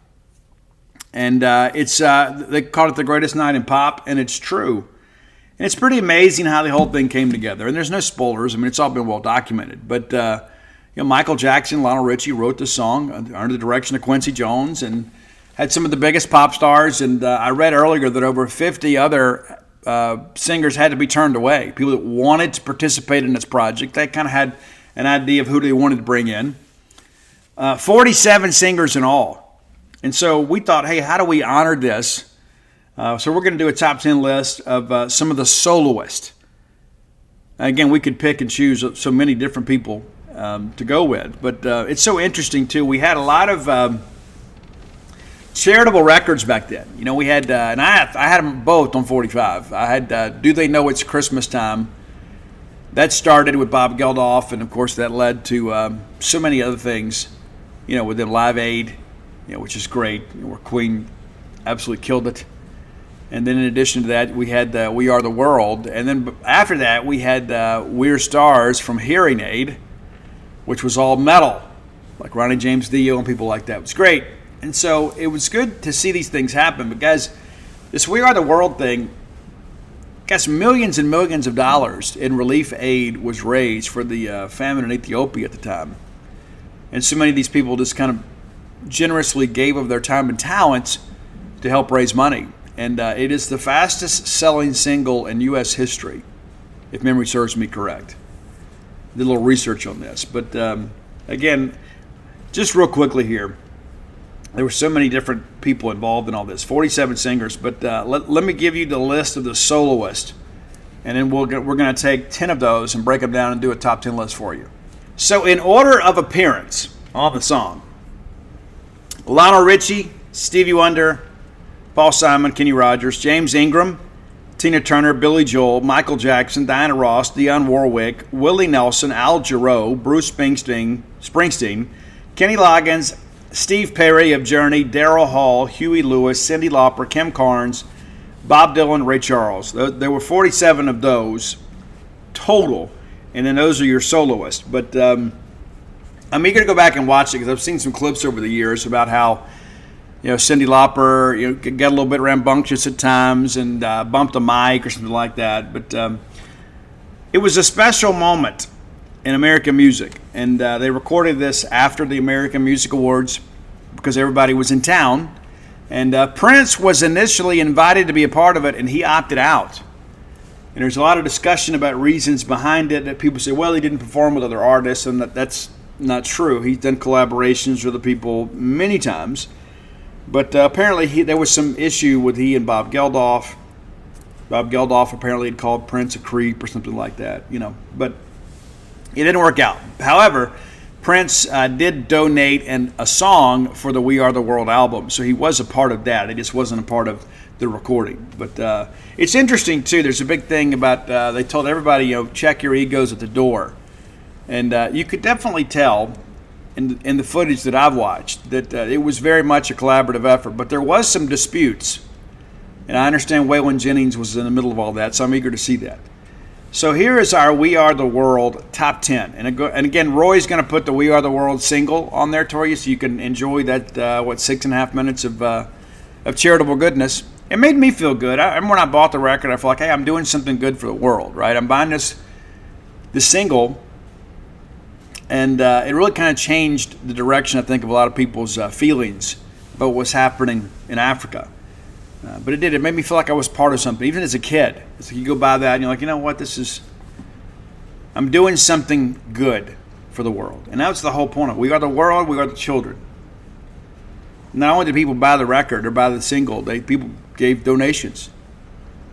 And it's they call it the greatest night in pop, and it's true. And it's pretty amazing how the whole thing came together. And there's no spoilers. I mean, it's all been well documented. But Michael Jackson, Lionel Richie wrote the song under the direction of Quincy Jones and had some of the biggest pop stars. And I read earlier that over 50 other singers had to be turned away. People that wanted to participate in this project. They kind of had an idea of who they wanted to bring in. 47 singers in all. And so we thought, hey, how do we honor this? So we're going to do a top 10 list of some of the soloists. Again, we could pick and choose so many different people to go with. But it's so interesting, too. We had a lot of charitable records back then. You know, we had, and I had them both on 45. I had Do They Know It's Christmas Time? That started with Bob Geldof, and, of course, that led to so many other things, within Live Aid, which is great, where Queen absolutely killed it. And then in addition to that, we had We Are the World. And then after that, we had We're Stars from Hearing Aid, which was all metal, like Ronnie James Dio and people like that. It was great. And so it was good to see these things happen. But guys, this We Are the World thing, guys, millions and millions of dollars in relief aid was raised for the famine in Ethiopia at the time. And so many of these people just kind of generously gave of their time and talents to help raise money. And it is the fastest selling single in U.S. history, if memory serves me correct. Did a little research on this. But again, just real quickly here, there were so many different people involved in all this, 47 singers. But let me give you the list of the soloists. And then we're going to take 10 of those and break them down and do a top 10 list for you. So in order of appearance on the song, Lionel Richie, Stevie Wonder, Paul Simon, Kenny Rogers, James Ingram, Tina Turner, Billy Joel, Michael Jackson, Diana Ross, Dionne Warwick, Willie Nelson, Al Jarreau, Bruce Springsteen, Kenny Loggins, Steve Perry of Journey, Daryl Hall, Huey Lewis, Cyndi Lauper, Kim Carnes, Bob Dylan, Ray Charles. There were 47 of those total, and then those are your soloists. But I'm eager to go back and watch it because I've seen some clips over the years about how Cyndi Lauper got a little bit rambunctious at times and bumped a mic or something like that. But it was a special moment in American music, and they recorded this after the American Music Awards because everybody was in town. And Prince was initially invited to be a part of it, and he opted out. And there's a lot of discussion about reasons behind it that people say, well, he didn't perform with other artists, and that's not true. He's done collaborations with other people many times. But apparently there was some issue with he and Bob Geldof. Bob Geldof apparently had called Prince a creep or something like that, But it didn't work out. However, Prince did donate a song for the We Are the World album, so he was a part of that. It just wasn't a part of the recording. But it's interesting, too. There's a big thing about they told everybody, check your egos at the door. And you could definitely tell in the footage that I've watched that it was very much a collaborative effort. But there was some disputes. And I understand Waylon Jennings was in the middle of all that, so I'm eager to see that. So here is our We Are the World top 10. And again, Roy's going to put the We Are the World single on there for you so you can enjoy that, 6.5 minutes of charitable goodness. It made me feel good. I remember when I bought the record, I felt like, hey, I'm doing something good for the world, right? I'm buying this single, and it really kind of changed the direction, I think, of a lot of people's feelings about what's happening in Africa. But it did. It made me feel like I was part of something, even as a kid. It's like you go by that and you're like, you know what, I'm doing something good for the world. And that's the whole point of it. We are the world, we are the children. Not only did people buy the record or buy the single, people gave donations.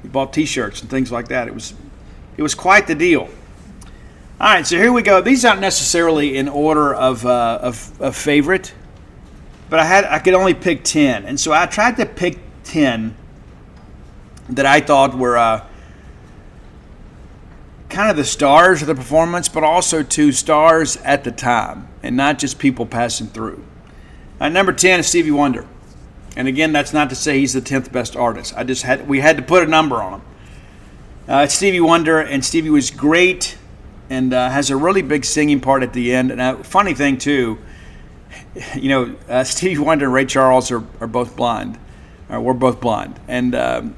They bought T-shirts and things like that. It was quite the deal. All right, so here we go. These aren't necessarily in order of favorite, but I could only pick 10. And so I tried to pick 10 that I thought were kind of the stars of the performance, but also two stars at the time, and not just people passing through. Number 10 is Stevie Wonder. And again, that's not to say he's the 10th best artist. We had to put a number on him. It's Stevie Wonder, and Stevie was great and has a really big singing part at the end. And a funny thing, too, Stevie Wonder and Ray Charles are both blind. We're both blind. And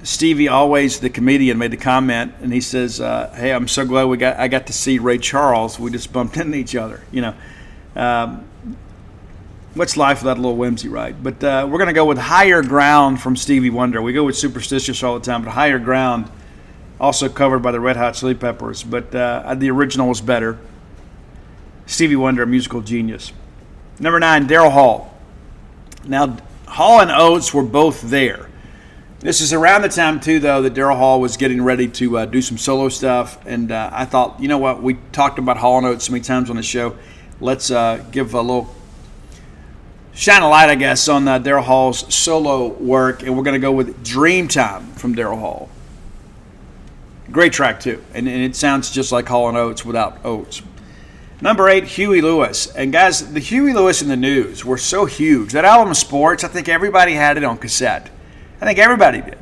Stevie, always the comedian, made the comment, and he says, hey, I'm so glad I got to see Ray Charles. We just bumped into each other. What's life without a little whimsy, right? But we're going to go with Higher Ground from Stevie Wonder. We go with Superstitious all the time, but Higher Ground, also covered by the Red Hot Chili Peppers. But the original was better. Stevie Wonder, a musical genius. Number 9, Daryl Hall. Now, Hall and Oates were both there. This is around the time, too, though, that Daryl Hall was getting ready to do some solo stuff. And I thought, you know what? We talked about Hall and Oates so many times on the show. Let's give a little shine a light, I guess, on Daryl Hall's solo work. And we're going to go with Dreamtime from Daryl Hall. Great track, too. And it sounds just like Hall and Oates without Oates. Number 8, Huey Lewis. And guys, the Huey Lewis and the News were so huge. That album, Sports, I think everybody had it on cassette. I think everybody did.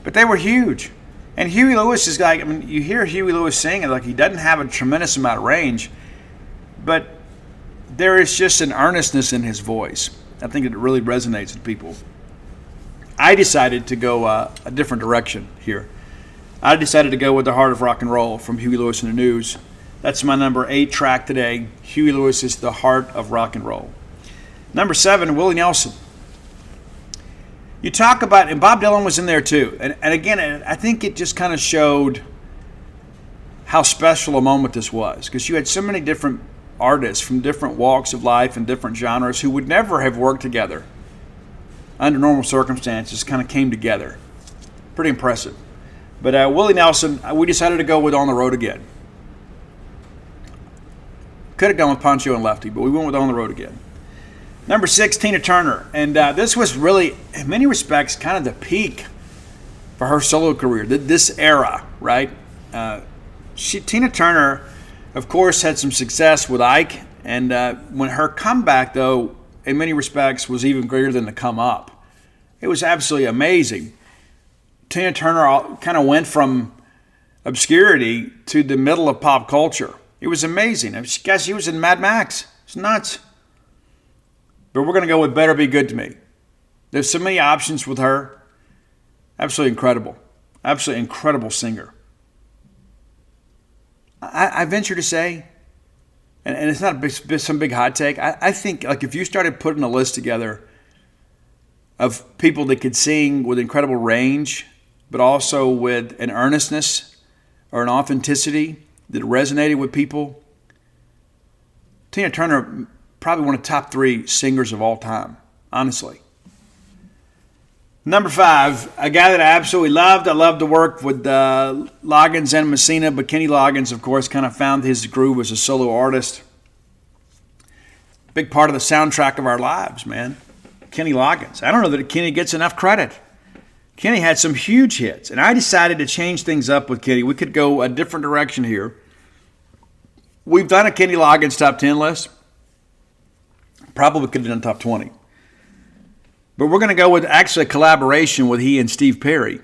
But they were huge. And Huey Lewis is like, you hear Huey Lewis sing, and like he doesn't have a tremendous amount of range, but there is just an earnestness in his voice. I think it really resonates with people. I decided to go a different direction here. I decided to go with The Heart of Rock and Roll from Huey Lewis and the News. That's my number 8 track today. Huey Lewis is The Heart of Rock and Roll. Number 7, Willie Nelson. You talk about, and Bob Dylan was in there too. And again, I think it just kind of showed how special a moment this was. Because you had so many different artists from different walks of life and different genres who would never have worked together under normal circumstances, kind of came together. Pretty impressive. But Willie Nelson, we decided to go with On the Road Again. Could have gone with Pancho and Lefty, but we went with On the Road Again. Number 6, Tina Turner. And this was really, in many respects, kind of the peak for her solo career, this era, right? Tina Turner, of course, had some success with Ike And when her comeback, though, in many respects, was even greater than the come up. It was absolutely amazing. Tina Turner kind of went from obscurity to the middle of pop culture. It was amazing. Guys, she was in Mad Max. It's nuts. But we're going to go with Better Be Good to Me. There's so many options with her. Absolutely incredible. Absolutely incredible singer. I venture to say, and it's not some big hot take, I think like if you started putting a list together of people that could sing with incredible range, but also with an earnestness or an authenticity that resonated with people, Tina Turner probably one of the top 3 singers of all time, honestly. Number 5, a guy that I absolutely loved. I loved to work with Loggins and Messina, but Kenny Loggins, of course, kind of found his groove as a solo artist. Big part of the soundtrack of our lives, man. Kenny Loggins. I don't know that Kenny gets enough credit. Kenny had some huge hits, and I decided to change things up with Kenny. We could go a different direction here. We've done a Kenny Loggins top 10 list. Probably could have done top 20. But we're going to go with actually a collaboration with he and Steve Perry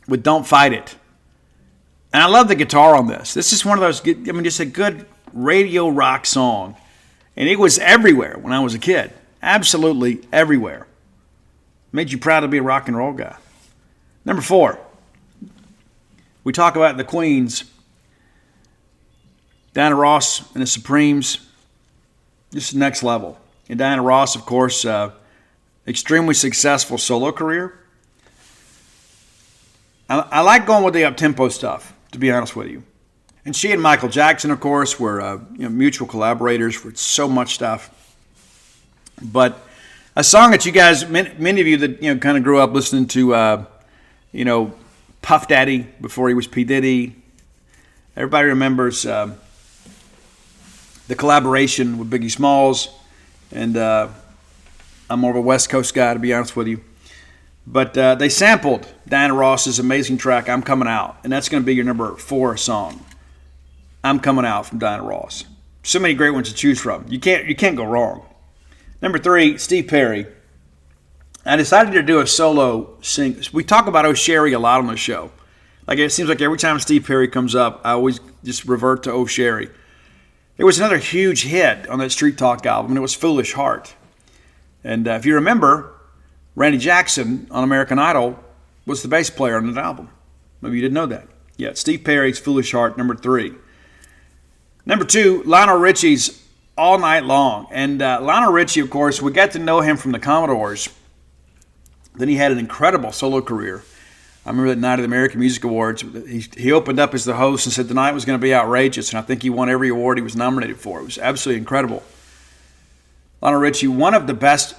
with Don't Fight It. And I love the guitar on this. This is one of those, just a good radio rock song. And it was everywhere when I was a kid. Absolutely everywhere. Made you proud to be a rock and roll guy. Number 4, we talk about the Queens. Diana Ross and the Supremes. Just next level. And Diana Ross, of course, extremely successful solo career. I like going with the up-tempo stuff, to be honest with you. And she and Michael Jackson, of course, were mutual collaborators for so much stuff. But a song that you guys, many of you that kind of grew up listening to, Puff Daddy before he was P. Diddy. Everybody remembers the collaboration with Biggie Smalls. And I'm more of a West Coast guy, to be honest with you. But they sampled Diana Ross's amazing track, I'm Coming Out. And that's going to be your number 4 song. I'm Coming Out from Diana Ross. So many great ones to choose from. You can't go wrong. Number 3, Steve Perry. I decided to do a solo sing. We talk about O'Sherry a lot on the show. Like it seems like every time Steve Perry comes up, I always just revert to O'Sherry. There was another huge hit on that Street Talk album, and it was Foolish Heart. And if you remember, Randy Jackson on American Idol was the bass player on that album. Maybe you didn't know that. Yeah, Steve Perry's Foolish Heart, number 3. Number 2, Lionel Richie's All Night Long. And Lionel Richie, of course, we got to know him from the Commodores. Then he had an incredible solo career. I remember that night of the American Music Awards, he opened up as the host and said the night was going to be outrageous, and I think he won every award he was nominated for. It was absolutely incredible. Lionel Richie, one of the best.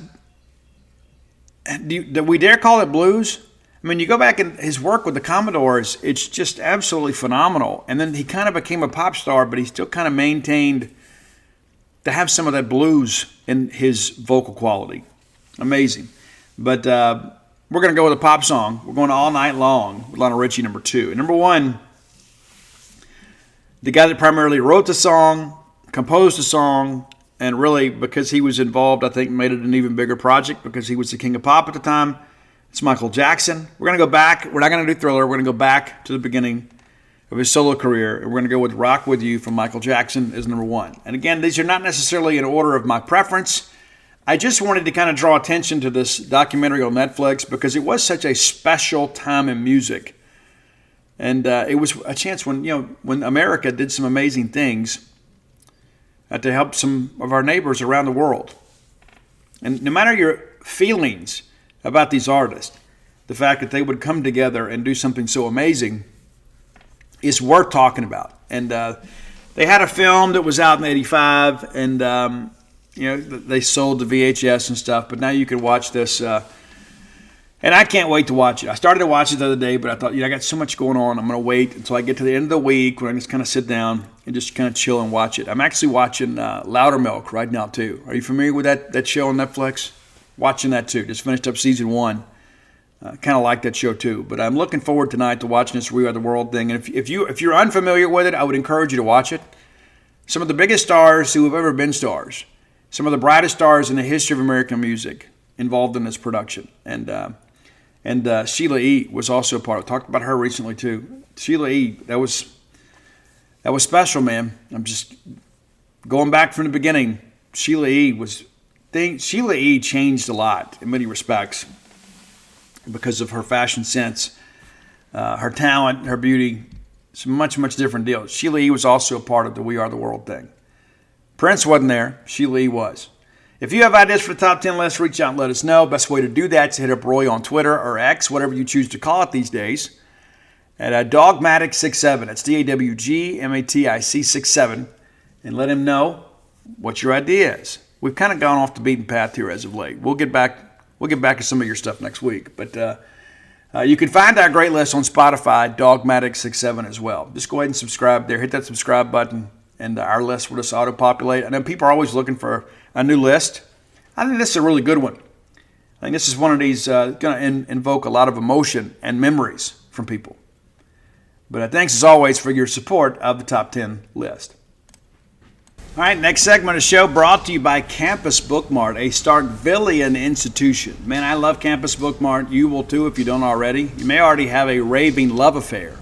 Do we dare call it blues? I mean, you go back and his work with the Commodores, it's just absolutely phenomenal. And then he kind of became a pop star, but he still kind of maintained to have some of that blues in his vocal quality. Amazing. But we're going to go with a pop song. We're going All Night Long with Lionel Richie, number 2. And number 1, the guy that primarily wrote the song, composed the song, and really, because he was involved, I think made it an even bigger project because he was the king of pop at the time. It's Michael Jackson. We're going to go back. We're not going to do Thriller. We're going to go back to the beginning of his solo career. And we're going to go with Rock With You from Michael Jackson as number 1. And again, these are not necessarily in order of my preference. I just wanted to kind of draw attention to this documentary on Netflix because it was such a special time in music. And it was a chance when America did some amazing things to help some of our neighbors around the world. And no matter your feelings about these artists, the fact that they would come together and do something so amazing is worth talking about. And they had a film that was out in '85, and they sold the VHS and stuff, but now you can watch this. And I can't wait to watch it. I started to watch it the other day, but I thought, I got so much going on. I'm going to wait until I get to the end of the week when I just kind of sit down and just kind of chill and watch it. I'm actually watching Loudermilk right now, too. Are you familiar with that show on Netflix? Watching that, too. Just finished up season 1. Kind of like that show, too. But I'm looking forward tonight to watching this We Are the World thing. And if you're unfamiliar with it, I would encourage you to watch it. Some of the biggest stars who have ever been stars, some of the brightest stars in the history of American music involved in this production. And Sheila E. was also a part of it. Talked about her recently too. Sheila E., that was special, man. I'm just going back from the beginning. Sheila E. changed a lot in many respects because of her fashion sense, her talent, her beauty. It's a much, much different deal. Sheila E. was also a part of the We Are the World thing. Prince wasn't there. Sheila E. was. If you have ideas for the top 10 list, reach out and let us know. Best way to do that is to hit up Roy on Twitter or X, whatever you choose to call it these days, at Dogmatic67. That's DAWGMATIC 67. And let him know what your idea is. We've kind of gone off the beaten path here as of late. We'll get back to some of your stuff next week. But you can find our great list on Spotify, Dogmatic67 as well. Just go ahead and subscribe there. Hit that subscribe button, and our list will just auto-populate. I know people are always looking for a new list. I think this is a really good one. I think this is one of these going to invoke a lot of emotion and memories from people. But thanks, as always, for your support of the Top 10 list. All right, next segment of the show brought to you by Campus Bookmart, a Starkvillian institution. Man, I love Campus Bookmart. You will too if you don't already. You may already have a raving love affair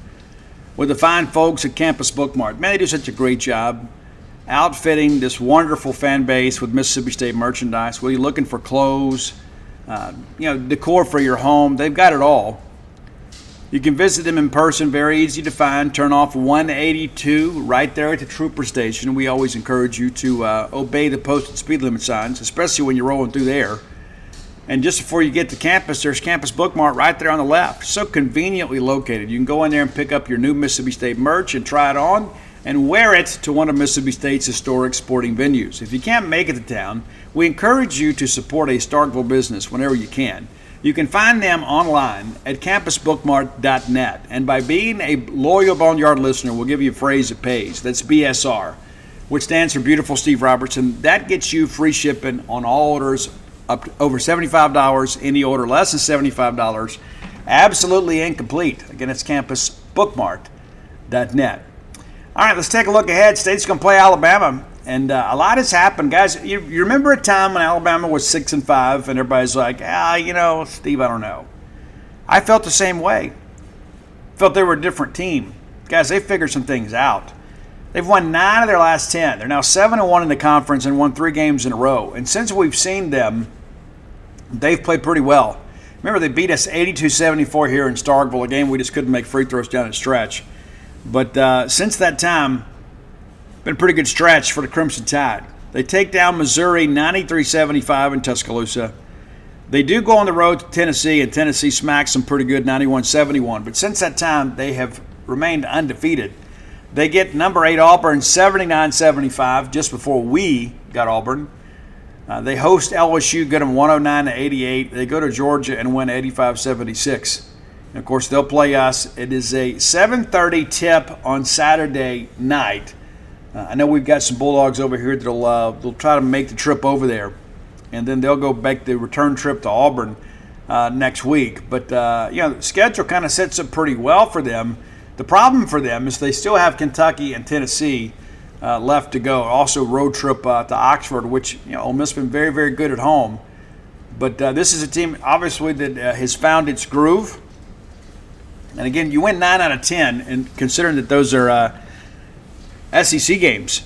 with the fine folks at Campus Bookmart. Man, they do such a great job outfitting this wonderful fan base with Mississippi State merchandise. Whether you're looking for clothes, decor for your home, they've got it all. You can visit them in person, very easy to find. Turn off 182 right there at the Trooper Station. We always encourage you to obey the posted speed limit signs, especially when you're rolling through there. And just before you get to campus, there's Campus Bookmart right there on the left. So conveniently located. You can go in there and pick up your new Mississippi State merch and try it on and wear it to one of Mississippi State's historic sporting venues. If you can't make it to town, we encourage you to support a Starkville business whenever you can. You can find them online at campusbookmart.net. And by being a loyal Boneyard listener, we'll give you a phrase that pays. That's BSR, which stands for Beautiful Steve Robertson. That gets you free shipping on all orders up to over $75. Any order less than $75, absolutely incomplete. Again, it's campusbookmart.net. All right, let's take a look ahead. State's going to play Alabama. And a lot has happened, guys. You remember a time when Alabama was 6-5, and everybody's like, Steve, I don't know. I felt the same way. Felt they were a different team. Guys, they figured some things out. They've won 9 of their last 10. They're now 7-1 in the conference and won 3 games in a row. And since we've seen them, they've played pretty well. Remember, they beat us 82-74 here in Starkville, a game we just couldn't make free throws down the stretch. But since that time, been a pretty good stretch for the Crimson Tide. They take down Missouri 93-75 in Tuscaloosa. They do go on the road to Tennessee, and Tennessee smacks them pretty good 91-71. But since that time, they have remained undefeated. They get number 8 Auburn 79-75 just before we got Auburn. They host LSU, get them 109-88. They go to Georgia and win 85-76. And of course, they'll play us. It is a 7:30 tip on Saturday night. I know we've got some Bulldogs over here that'll try to make the trip over there, and then they'll go make the return trip to Auburn next week. But the schedule kind of sets up pretty well for them. The problem for them is they still have Kentucky and Tennessee left to go. Also, road trip to Oxford, which Ole Miss has been very, very good at home. But this is a team obviously that has found its groove. And again, you win 9 out of 10, and considering that those are SEC games,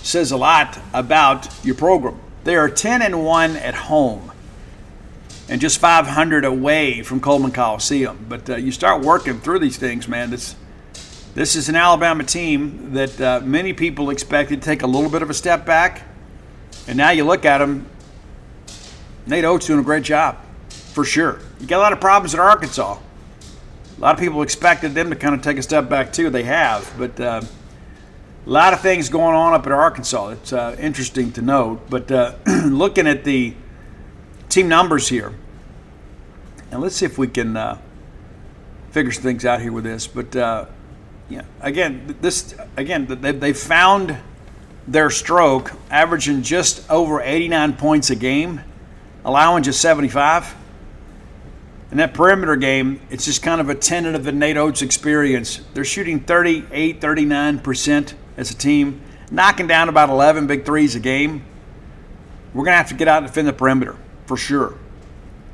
says a lot about your program. They are 10-1 at home and just 500 away from Coleman Coliseum. But you start working through these things, man. This is an Alabama team that many people expected to take a little bit of a step back. And now you look at them, Nate Oates doing a great job, for sure. You got a lot of problems at Arkansas. A lot of people expected them to kind of take a step back too. They have, but a lot of things going on up at Arkansas. It's interesting to note. But looking at the team numbers here, and let's see if we can figure some things out here with this. But they found their stroke, averaging just over 89 points a game, allowing just 75. In that perimeter game, it's just kind of a tenet of the Nate Oates experience. They're shooting 38, 39% as a team, knocking down about 11 big threes a game, we're going to have to get out and defend the perimeter, for sure.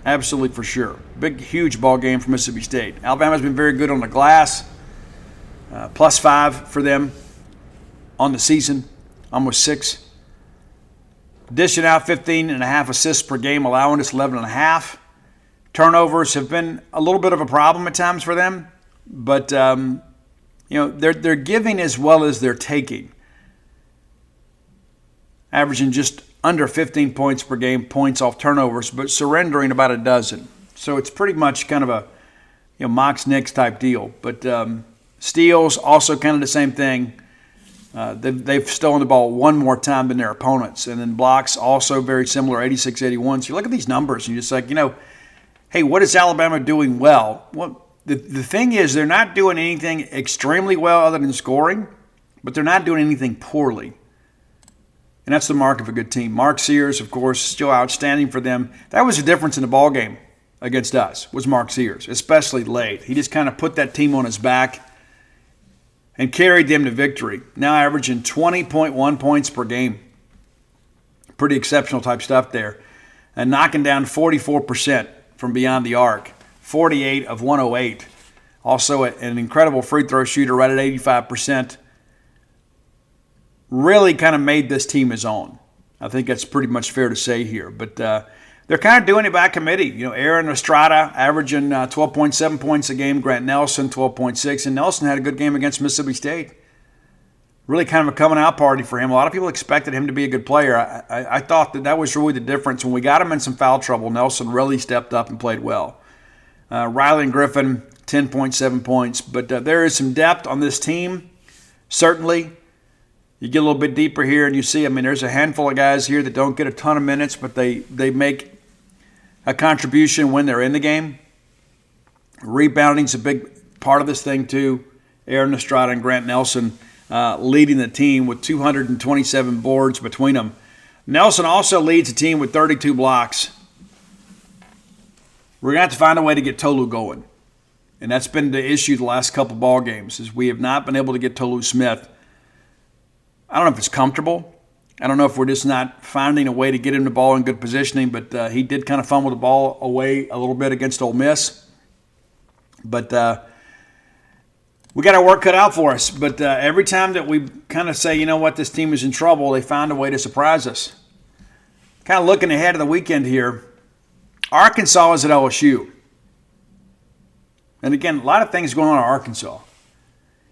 Absolutely for sure. Big, huge ball game for Mississippi State. Alabama's been very good on the glass. +5 for them on the season, almost 6. Dishing out 15.5 assists per game, allowing us 11.5. Turnovers have been a little bit of a problem at times for them, but they're giving as well as they're taking, averaging just under 15 points per game, points off turnovers, but surrendering about a dozen. So it's pretty much kind of a Mox Knicks type deal. But steals, also kind of the same thing. They've stolen the ball one more time than their opponents. And then blocks, also very similar, 86-81. So you look at these numbers and you're just like, hey, what is Alabama doing well? Well, the thing is, they're not doing anything extremely well other than scoring, but they're not doing anything poorly. And that's the mark of a good team. Mark Sears, of course, still outstanding for them. That was the difference in the ball game against us, was Mark Sears, especially late. He just kind of put that team on his back and carried them to victory. Now averaging 20.1 points per game. Pretty exceptional type stuff there. And knocking down 44% from beyond the arc. 48 of 108. Also an incredible free throw shooter right at 85%. Really kind of made this team his own. I think that's pretty much fair to say here. But they're kind of doing it by committee. Aaron Estrada averaging 12.7 points a game. Grant Nelson, 12.6. And Nelson had a good game against Mississippi State. Really kind of a coming out party for him. A lot of people expected him to be a good player. I thought that was really the difference. When we got him in some foul trouble, Nelson really stepped up and played well. Riley Griffin, 10.7 points. But there is some depth on this team, certainly. You get a little bit deeper here and you see, there's a handful of guys here that don't get a ton of minutes, but they make a contribution when they're in the game. Rebounding's a big part of this thing too. Aaron Estrada and Grant Nelson leading the team with 227 boards between them. Nelson also leads the team with 32 blocks. We're going to have to find a way to get Tolu going. And that's been the issue the last couple ball games, is we have not been able to get Tolu Smith. I don't know if it's comfortable. I don't know if we're just not finding a way to get him the ball in good positioning, but he did kind of fumble the ball away a little bit against Ole Miss. But we got our work cut out for us. But every time that we kind of say, this team is in trouble, they find a way to surprise us. Kind of looking ahead of the weekend here, Arkansas is at LSU. And again, a lot of things going on in Arkansas.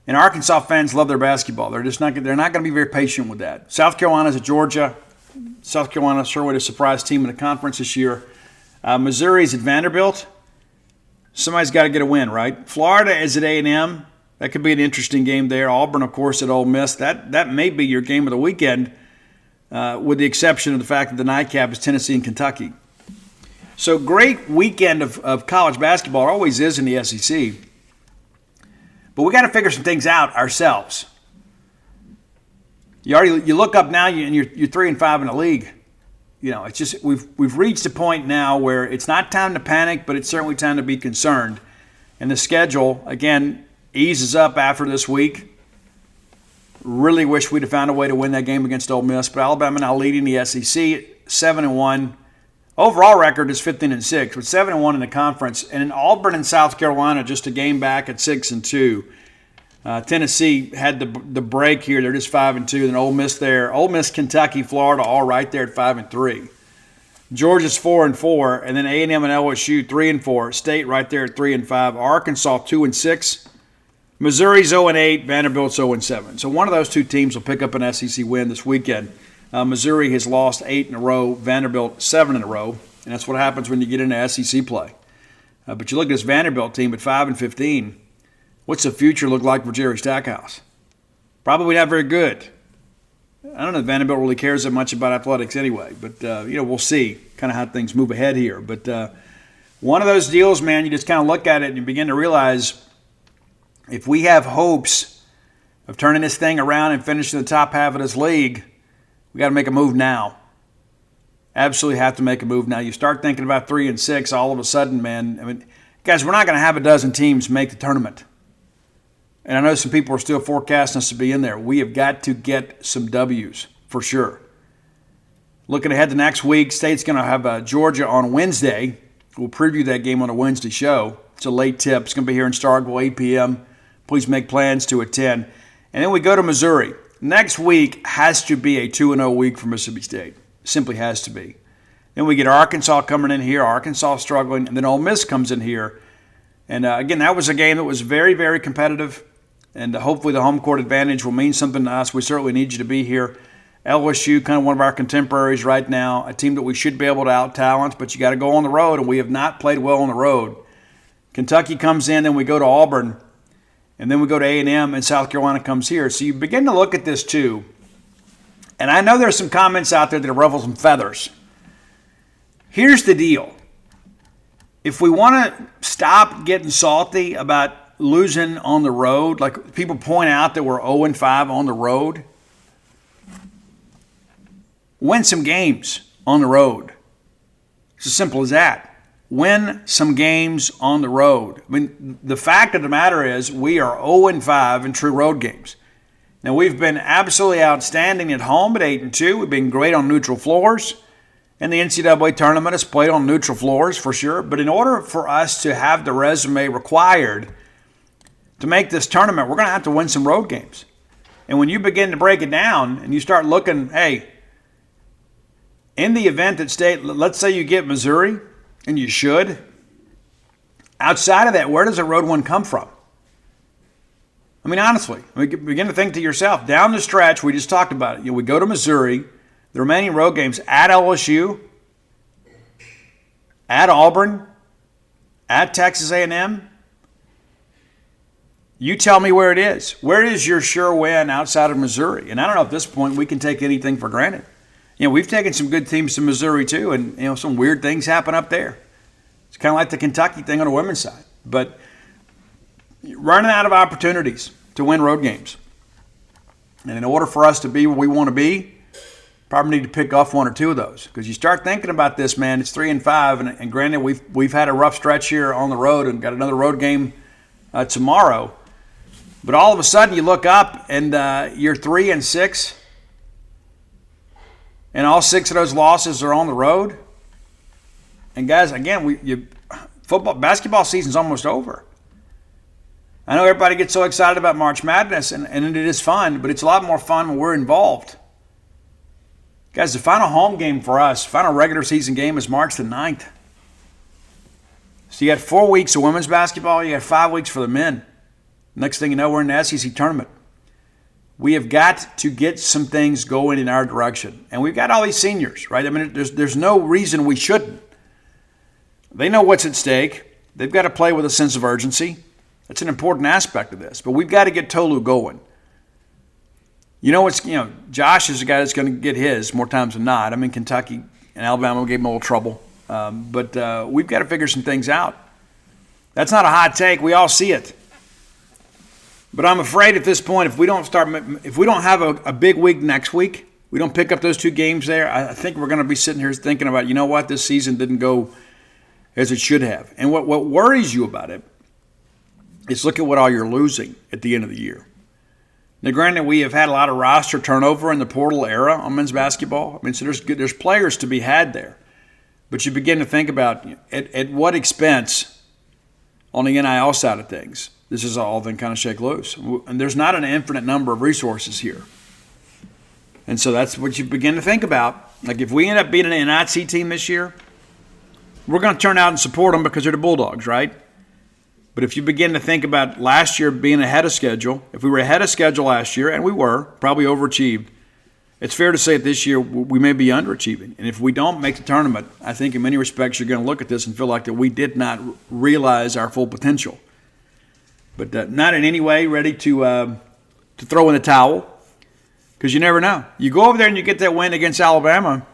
And Arkansas fans love their basketball. They're not going to be very patient with that. South Carolina's at Georgia. South Carolina sure would a surprise team in the conference this year. Missouri's at Vanderbilt. Somebody's got to get a win, right? Florida is at A&M. That could be an interesting game there. Auburn, of course, at Ole Miss. That may be your game of the weekend, with the exception of the fact that the nightcap is Tennessee and Kentucky. So great weekend of college basketball. It always is in the SEC. But we got to figure some things out ourselves. You look up now and you're 3-5 in the league. It's just we've reached a point now where it's not time to panic, but it's certainly time to be concerned. And the schedule again eases up after this week. Really wish we'd have found a way to win that game against Ole Miss, but Alabama now leading the SEC 7-1. Overall record is 15-6, with 7-1 in the conference, and in Auburn and South Carolina, just a game back at 6-2. Tennessee had the break here; they're just 5-2. Then Ole Miss there, Ole Miss, Kentucky, Florida, all right there at 5-3. Georgia's 4-4, and then A&M and LSU 3-4. State right there at 3-5. Arkansas 2-6. Missouri's 0-8. Vanderbilt's 0-7. So one of those two teams will pick up an SEC win this weekend. Missouri has lost 8 in a row, Vanderbilt 7 in a row, and that's what happens when you get into SEC play. But you look at this Vanderbilt team at 5-15. What's the future look like for Jerry Stackhouse? Probably not very good. I don't know if Vanderbilt really cares that much about athletics anyway, but we'll see kind of how things move ahead here. But one of those deals, man, you just kind of look at it and you begin to realize if we have hopes of turning this thing around and finishing the top half of this league, we got to make a move now. Absolutely have to make a move now. You start thinking about 3-6, all of a sudden, man. Guys, we're not going to have a dozen teams make the tournament. And I know some people are still forecasting us to be in there. We have got to get some W's for sure. Looking ahead to next week, State's going to have Georgia on Wednesday. We'll preview that game on a Wednesday show. It's a late tip. It's going to be here in Starkville, 8 p.m. Please make plans to attend. And then we go to Missouri. Next week has to be a 2-0 week for Mississippi State. Simply has to be. Then we get Arkansas coming in here. Arkansas struggling. And then Ole Miss comes in here. And again, that was a game that was very, very competitive. And hopefully the home court advantage will mean something to us. We certainly need you to be here. LSU, kind of one of our contemporaries right now, a team that we should be able to out-talent, but you got to go on the road, and we have not played well on the road. Kentucky comes in, then we go to Auburn, and then we go to A&M, and South Carolina comes here. So you begin to look at this too. And I know there's some comments out there that ruffle some feathers. Here's the deal. If we want to stop getting salty about losing on the road, like people point out that we're 0-5 on the road, win some games on the road. It's as simple as that. Win some games on the road. I mean, the fact of the matter is we are 0-5 in true road games. Now, we've been absolutely outstanding at home at 8-2. We've been great on neutral floors. And the NCAA tournament has played on neutral floors for sure. But in order for us to have the resume required to make this tournament, we're going to have to win some road games. And when you begin to break it down and you start looking, hey, in the event that State, let's say you get Missouri, and you should, outside of that, where does a road one come from? I mean, honestly, begin to think to yourself, down the stretch, we just talked about it. We go to Missouri, the remaining road games at LSU, at Auburn, at Texas A&M. You tell me where it is. Where is your sure win outside of Missouri? And I don't know at this point we can take anything for granted. We've taken some good teams to Missouri too, and some weird things happen up there. It's kind of like the Kentucky thing on the women's side. But running out of opportunities to win road games. And in order for us to be where we want to be, probably need to pick off one or two of those. Because you start thinking about this, man, it's 3-5, and granted we've had a rough stretch here on the road and got another road game tomorrow. But all of a sudden you look up and you're 3-6. And all 6 of those losses are on the road. And guys, again, basketball season's almost over. I know everybody gets so excited about March Madness, and it is fun, but it's a lot more fun when we're involved. Guys, the final home game for us, final regular season game is March the 9th. So you got 4 weeks of women's basketball, you got 5 weeks for the men. Next thing you know, we're in the SEC tournament. We have got to get some things going in our direction. And we've got all these seniors, right? I mean, there's no reason we shouldn't. They know what's at stake. They've got to play with a sense of urgency. That's an important aspect of this. But we've got to get Tolu going. Josh is the guy that's going to get his more times than not. I mean, Kentucky and Alabama gave him a little trouble. But we've got to figure some things out. That's not a hot take. We all see it. But I'm afraid at this point, if we don't have a big week next week, we don't pick up those 2 games there, I think we're going to be sitting here thinking about, you know what, this season didn't go as it should have. And what worries you about it is look at what all you're losing at the end of the year. Now, granted, we have had a lot of roster turnover in the portal era on men's basketball. I mean, so there's players to be had there. But you begin to think about at what expense on the NIL side of things this is all then kind of shake loose. And there's not an infinite number of resources here. And so that's what you begin to think about. Like if we end up beating an NIC team this year, we're going to turn out and support them because they're the Bulldogs, right? But if you begin to think about last year being ahead of schedule, if we were ahead of schedule last year, and we were, probably overachieved, it's fair to say that this year we may be underachieving. And if we don't make the tournament, I think in many respects you're going to look at this and feel like that we did not realize our full potential. But not in any way ready to throw in the towel, because you never know. You go over there and you get that win against Alabama,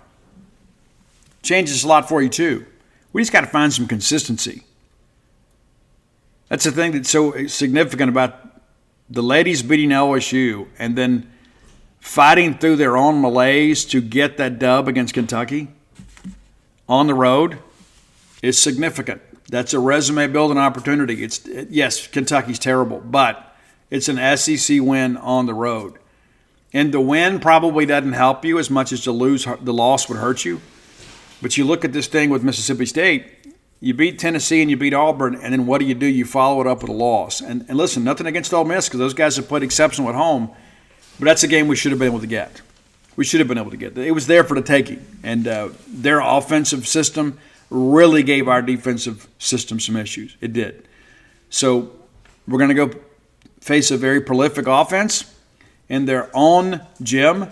changes a lot for you too. We just got to find some consistency. That's the thing that's so significant about the ladies beating LSU and then fighting through their own malaise to get that dub against Kentucky on the road is significant. That's a resume building opportunity. Yes, Kentucky's terrible, but It's an SEC win on the road. And the win probably doesn't help you as much as the loss would hurt you. But you look at this thing with Mississippi State, you beat Tennessee and you beat Auburn, and then what do? You follow it up with a loss. And listen, nothing against Ole Miss because those guys have played exceptional at home, but that's a game we should have been able to get. We should have been able to get. It was there for the taking. And their offensive system really gave our defensive system some issues. It did. So we're going to go face a very prolific offense in their own gym,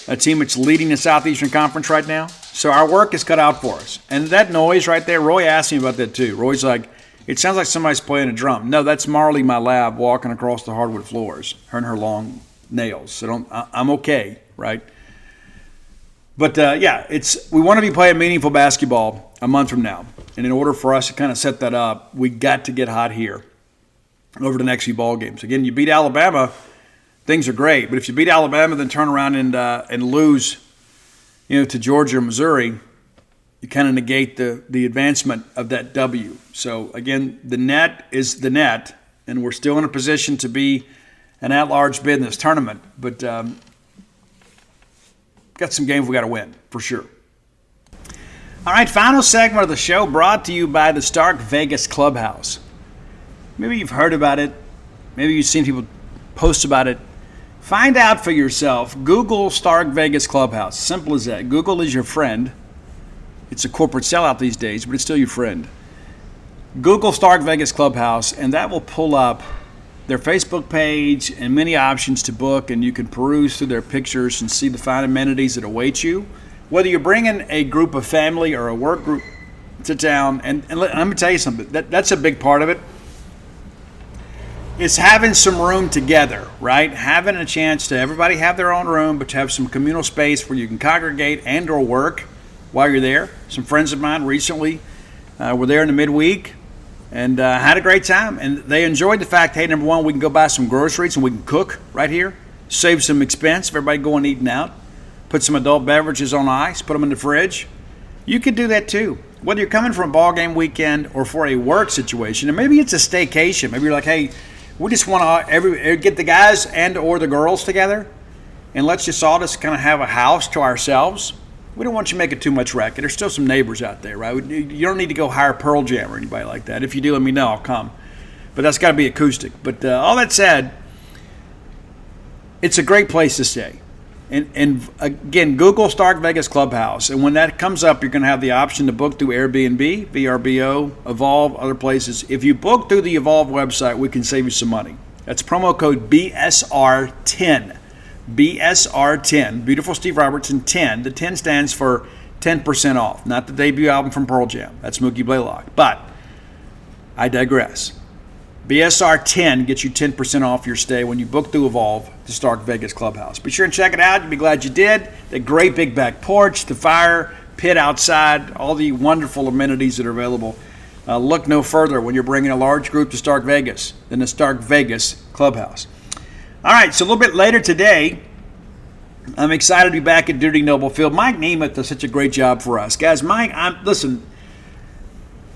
a team that's leading the Southeastern Conference right now. So our work is cut out for us. And that noise right there, Roy asked me about that too. Roy's like, it sounds like somebody's playing a drum. No, that's Marley, my lab, walking across the hardwood floors, her and her long nails. So I'm okay, right? But we want to be playing meaningful basketball a month from now. And in order for us to kind of set that up, we got to get hot here over the next few ball games. Again, you beat Alabama, things are great. But if you beat Alabama, then turn around and lose, to Georgia or Missouri, you kind of negate the advancement of that W. So again, the net is the net, and we're still in a position to be an at-large bid in this tournament. But got some games we got to win for sure. All right, final segment of the show brought to you by the Stark Vegas Clubhouse. Maybe you've heard about it. Maybe you've seen people post about it. Find out for yourself. Google Stark Vegas Clubhouse. Simple as that. Google is your friend. It's a corporate sellout these days, but it's still your friend. Google Stark Vegas Clubhouse, and that will pull up their Facebook page and many options to book, and you can peruse through their pictures and see the fine amenities that await you. Whether you're bringing a group of family or a work group to town, and let me tell you something, that's a big part of it. It's having some room together, right? Having a chance to everybody have their own room, but to have some communal space where you can congregate and or work while you're there. Some friends of mine recently were there in the midweek and had a great time. And they enjoyed the fact, hey, number one, we can go buy some groceries and we can cook right here. Save some expense if everybody going eating out. Put some adult beverages on ice, put them in the fridge. You could do that too. Whether you're coming from a ball game weekend or for a work situation, and maybe it's a staycation. Maybe you're like, hey, we just want to get the guys and or the girls together, and let's just all just kind of have a house to ourselves. We don't want you making too much racket. There's still some neighbors out there, right? You don't need to go hire Pearl Jam or anybody like that. If you do, let me know. I'll come. But that's got to be acoustic. But all that said, it's a great place to stay. And again, Google Stark Vegas Clubhouse. And when that comes up, you're going to have the option to book through Airbnb, VRBO, Evolve, other places. If you book through the Evolve website, we can save you some money. That's promo code BSR10. BSR10. Beautiful Steve Robertson 10. The 10 stands for 10% off. Not the debut album from Pearl Jam. That's Mookie Blaylock. But I digress. BSR10 gets you 10% off your stay when you book through Evolve to Stark Vegas Clubhouse. Be sure and check it out. You'll be glad you did. The great big back porch, the fire pit outside, all the wonderful amenities that are available. Look no further when you're bringing a large group to Stark Vegas than the Stark Vegas Clubhouse. All right, so a little bit later today, I'm excited to be back at Duty Noble Field. Mike Nemeth does such a great job for us. Guys, Mike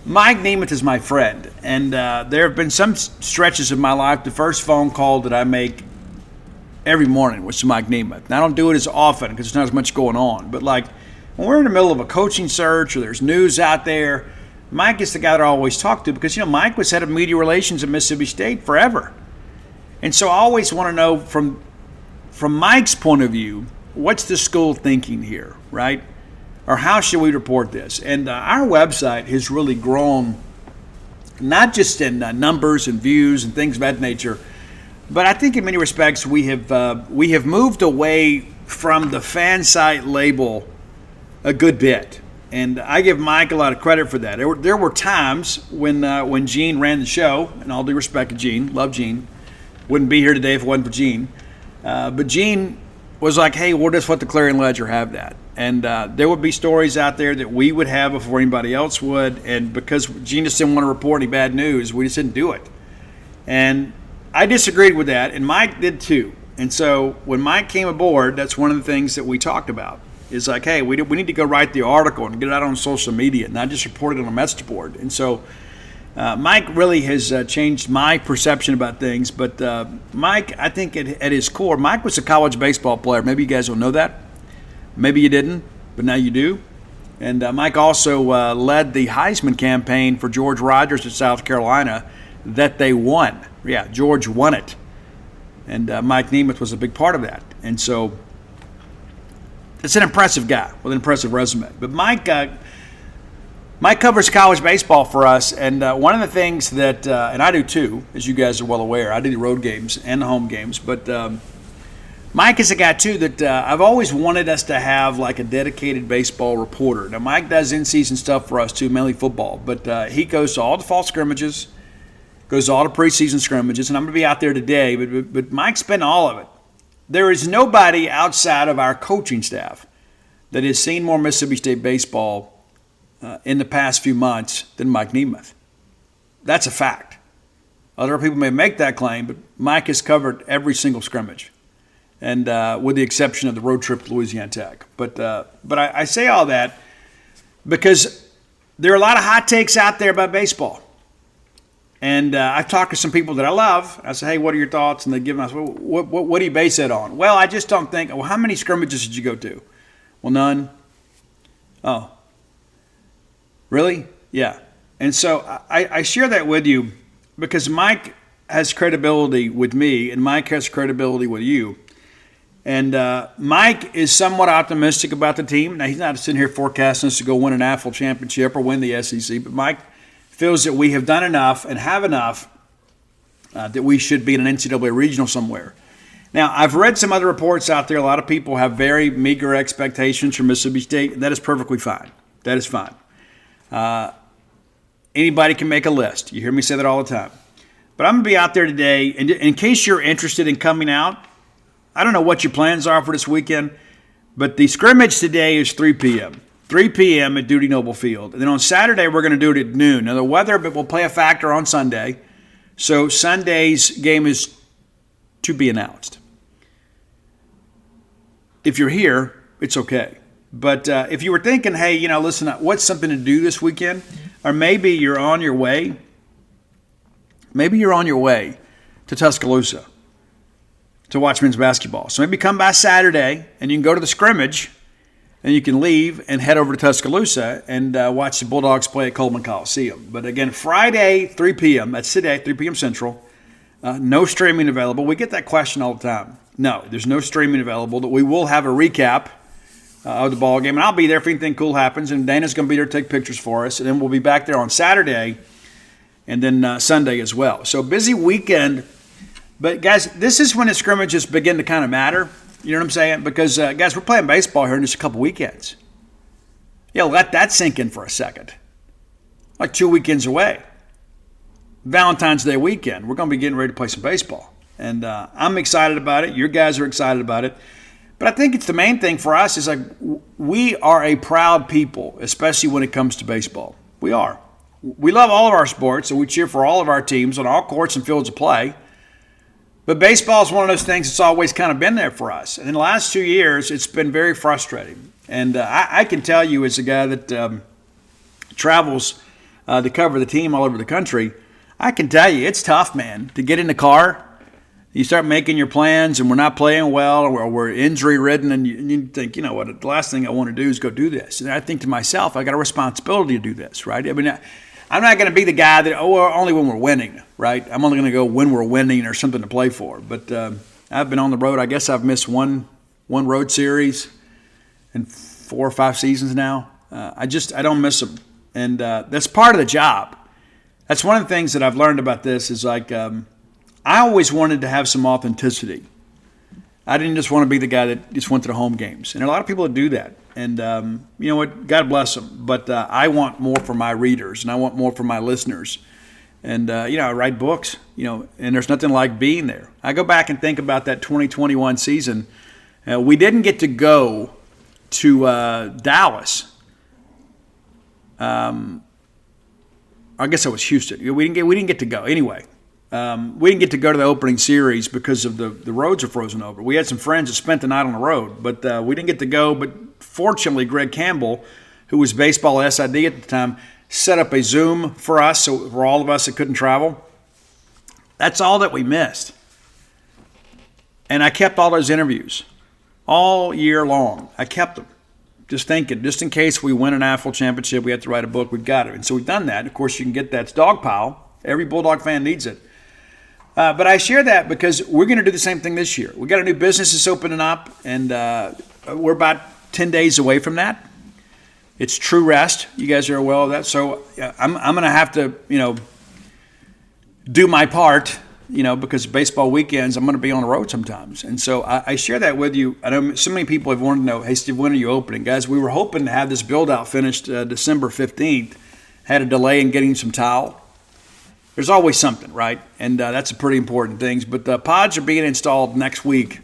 Nemeth is my friend, and there have been some stretches of my life, the first phone call that I make every morning was to Mike Nemeth. And I don't do it as often because there's not as much going on. But like when we're in the middle of a coaching search or there's news out there, Mike is the guy that I always talk to because, Mike was head of media relations at Mississippi State forever. And so I always want to know from Mike's point of view, what's the school thinking here, right? Or how should we report this? And our website has really grown, not just in numbers and views and things of that nature, but I think in many respects we have moved away from the fan site label a good bit. And I give Mike a lot of credit for that. There were times when Gene ran the show, and all due respect to Gene, love Gene, wouldn't be here today if it wasn't for Gene. But Gene was like, hey, we'll just let the Clarion Ledger have that. And there would be stories out there that we would have before anybody else would. And because Gene just didn't want to report any bad news, we just didn't do it. And I disagreed with that, and Mike did too. And so when Mike came aboard, that's one of the things that we talked about. Is like, hey, we need to go write the article and get it out on social media, not just report it on a message board. And so Mike really has changed my perception about things. But Mike, I think at his core, Mike was a college baseball player. Maybe you guys don't know that. Maybe you didn't, but now you do. And Mike also led the Heisman campaign for George Rogers at South Carolina that they won. Yeah, George won it. And Mike Nemeth was a big part of that. And so it's an impressive guy with an impressive resume. But Mike covers college baseball for us. And one of the things that, and I do too, as you guys are well aware, I do the road games and the home games. But Mike is a guy too that I've always wanted us to have like a dedicated baseball reporter. Now Mike does in-season stuff for us too, mainly football. But he goes to all the fall scrimmages, goes to all the preseason scrimmages, and I'm going to be out there today, but Mike's been all of it. There is nobody outside of our coaching staff that has seen more Mississippi State baseball in the past few months than Mike Nemeth. That's a fact. Other people may make that claim, but Mike has covered every single scrimmage, and with the exception of the road trip to Louisiana Tech. But I say all that because there are a lot of hot takes out there about baseball. And I've talked to some people that I love. I say, hey, what are your thoughts? And they give me, I say, well, what do you base it on? Well, I just don't think. Well, how many scrimmages did you go to? Well, none. Oh, really? Yeah. And so I share that with you because Mike has credibility with me and Mike has credibility with you. And Mike is somewhat optimistic about the team. Now, he's not sitting here forecasting us to go win an AFL championship or win the SEC, but Mike feels that we have done enough and have enough that we should be in an NCAA regional somewhere. Now, I've read some other reports out there. A lot of people have very meager expectations for Mississippi State, and that is perfectly fine. That is fine. Anybody can make a list. You hear me say that all the time. But I'm going to be out there today, and in case you're interested in coming out, I don't know what your plans are for this weekend, but the scrimmage today is 3 p.m. 3 p.m. at Duty Noble Field. And then on Saturday, we're going to do it at noon. Now, the weather will play a factor on Sunday. So Sunday's game is to be announced. If you're here, it's okay. But if you were thinking, hey, listen, what's something to do this weekend? Or maybe you're on your way. Maybe you're on your way to Tuscaloosa to watch men's basketball. So maybe come by Saturday and you can go to the scrimmage. And you can leave and head over to Tuscaloosa and watch the Bulldogs play at Coleman Coliseum. But again, Friday, 3 p.m., that's today, 3 p.m. Central. No streaming available. We get that question all the time. No, there's no streaming available. But we will have a recap of the ball game. And I'll be there if anything cool happens. And Dana's going to be there to take pictures for us. And then we'll be back there on Saturday and then Sunday as well. So busy weekend. But, guys, this is when the scrimmages begin to kind of matter. You know what I'm saying? Because, guys, we're playing baseball here in just a couple weekends. Yeah, let that sink in for a second. Like 2 weekends away. Valentine's Day weekend, we're going to be getting ready to play some baseball. And I'm excited about it. Your guys are excited about it. But I think it's the main thing for us is like we are a proud people, especially when it comes to baseball. We are. We love all of our sports, and we cheer for all of our teams on all courts and fields of play. But baseball is one of those things that's always kind of been there for us. And in the last 2 years, it's been very frustrating. And I can tell you as a guy that travels to cover the team all over the country, I can tell you it's tough, man, to get in the car. You start making your plans and we're not playing well or we're injury-ridden and you think, you know what, the last thing I want to do is go do this. And I think to myself, I got a responsibility to do this, right? I mean, I'm not going to be the guy that, only when we're winning, right? I'm only going to go when we're winning or something to play for. But I've been on the road. I guess I've missed one road series in 4 or 5 seasons now. I don't miss them. And that's part of the job. That's one of the things that I've learned about this is like I always wanted to have some authenticity. I didn't just want to be the guy that just went to the home games. And a lot of people that do that. And you know what? God bless them. But I want more for my readers, and I want more for my listeners. And, I write books, and there's nothing like being there. I go back and think about that 2021 season. We didn't get to go to Dallas. I guess it was Houston. We didn't get to go. Anyway, we didn't get to go to the opening series because of the roads are frozen over. We had some friends that spent the night on the road, but we didn't get to go. But fortunately, Greg Campbell, who was baseball SID at the time, set up a Zoom for us, so for all of us that couldn't travel. That's all that we missed. And I kept all those interviews all year long. I kept them, just thinking, just in case we win an AFL championship, we have to write a book, we've got it. And so we've done that. Of course, you can get that dog pile. Every Bulldog fan needs it. But I share that because we're going to do the same thing this year. We got a new business that's opening up, and we're about 10 days away from that. It's True Rest. You guys are aware of that. So I'm going to have to, do my part, because baseball weekends, I'm going to be on the road sometimes. And so I share that with you. I know so many people have wanted to know, hey, Steve, when are you opening? Guys, we were hoping to have this build-out finished December 15th. Had a delay in getting some tile. There's always something, right? And that's a pretty important thing. But the pods are being installed next week.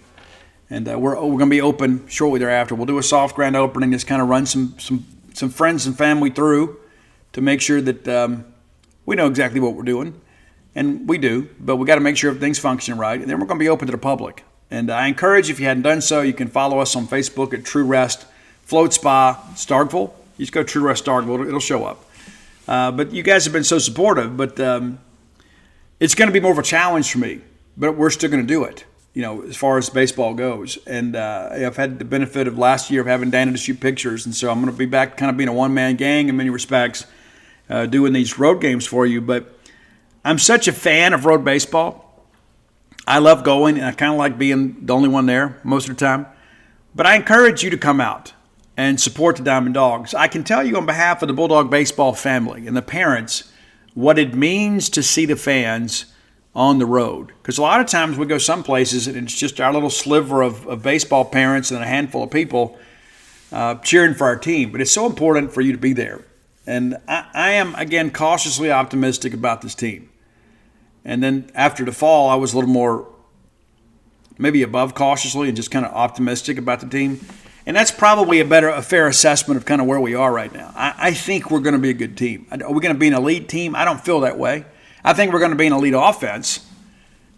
And we're going to be open shortly thereafter. We'll do a soft grand opening, just kind of run some friends and family through to make sure that we know exactly what we're doing. And we do, but we got to make sure everything's functioning right. And then we're going to be open to the public. And I encourage, if you hadn't done so, you can follow us on Facebook at True Rest Float Spa Starkville. You just go True Rest Starkville, it'll show up. But you guys have been so supportive, but it's going to be more of a challenge for me. But we're still going to do it, as far as baseball goes. And I've had the benefit of last year of having Dana to shoot pictures. And so I'm going to be back kind of being a one-man gang in many respects, doing these road games for you. But I'm such a fan of road baseball. I love going, and I kind of like being the only one there most of the time. But I encourage you to come out and support the Diamond Dogs. I can tell you on behalf of the Bulldog baseball family and the parents what it means to see the fans on the road. Because a lot of times we go some places and it's just our little sliver of baseball parents and a handful of people cheering for our team. But it's so important for you to be there. And I am, again, cautiously optimistic about this team. And then after the fall, I was a little more maybe above cautiously and just kind of optimistic about the team. And that's probably a fair assessment of kind of where we are right now. I think we're going to be a good team. Are we going to be an elite team? I don't feel that way. I think we're going to be an elite offense.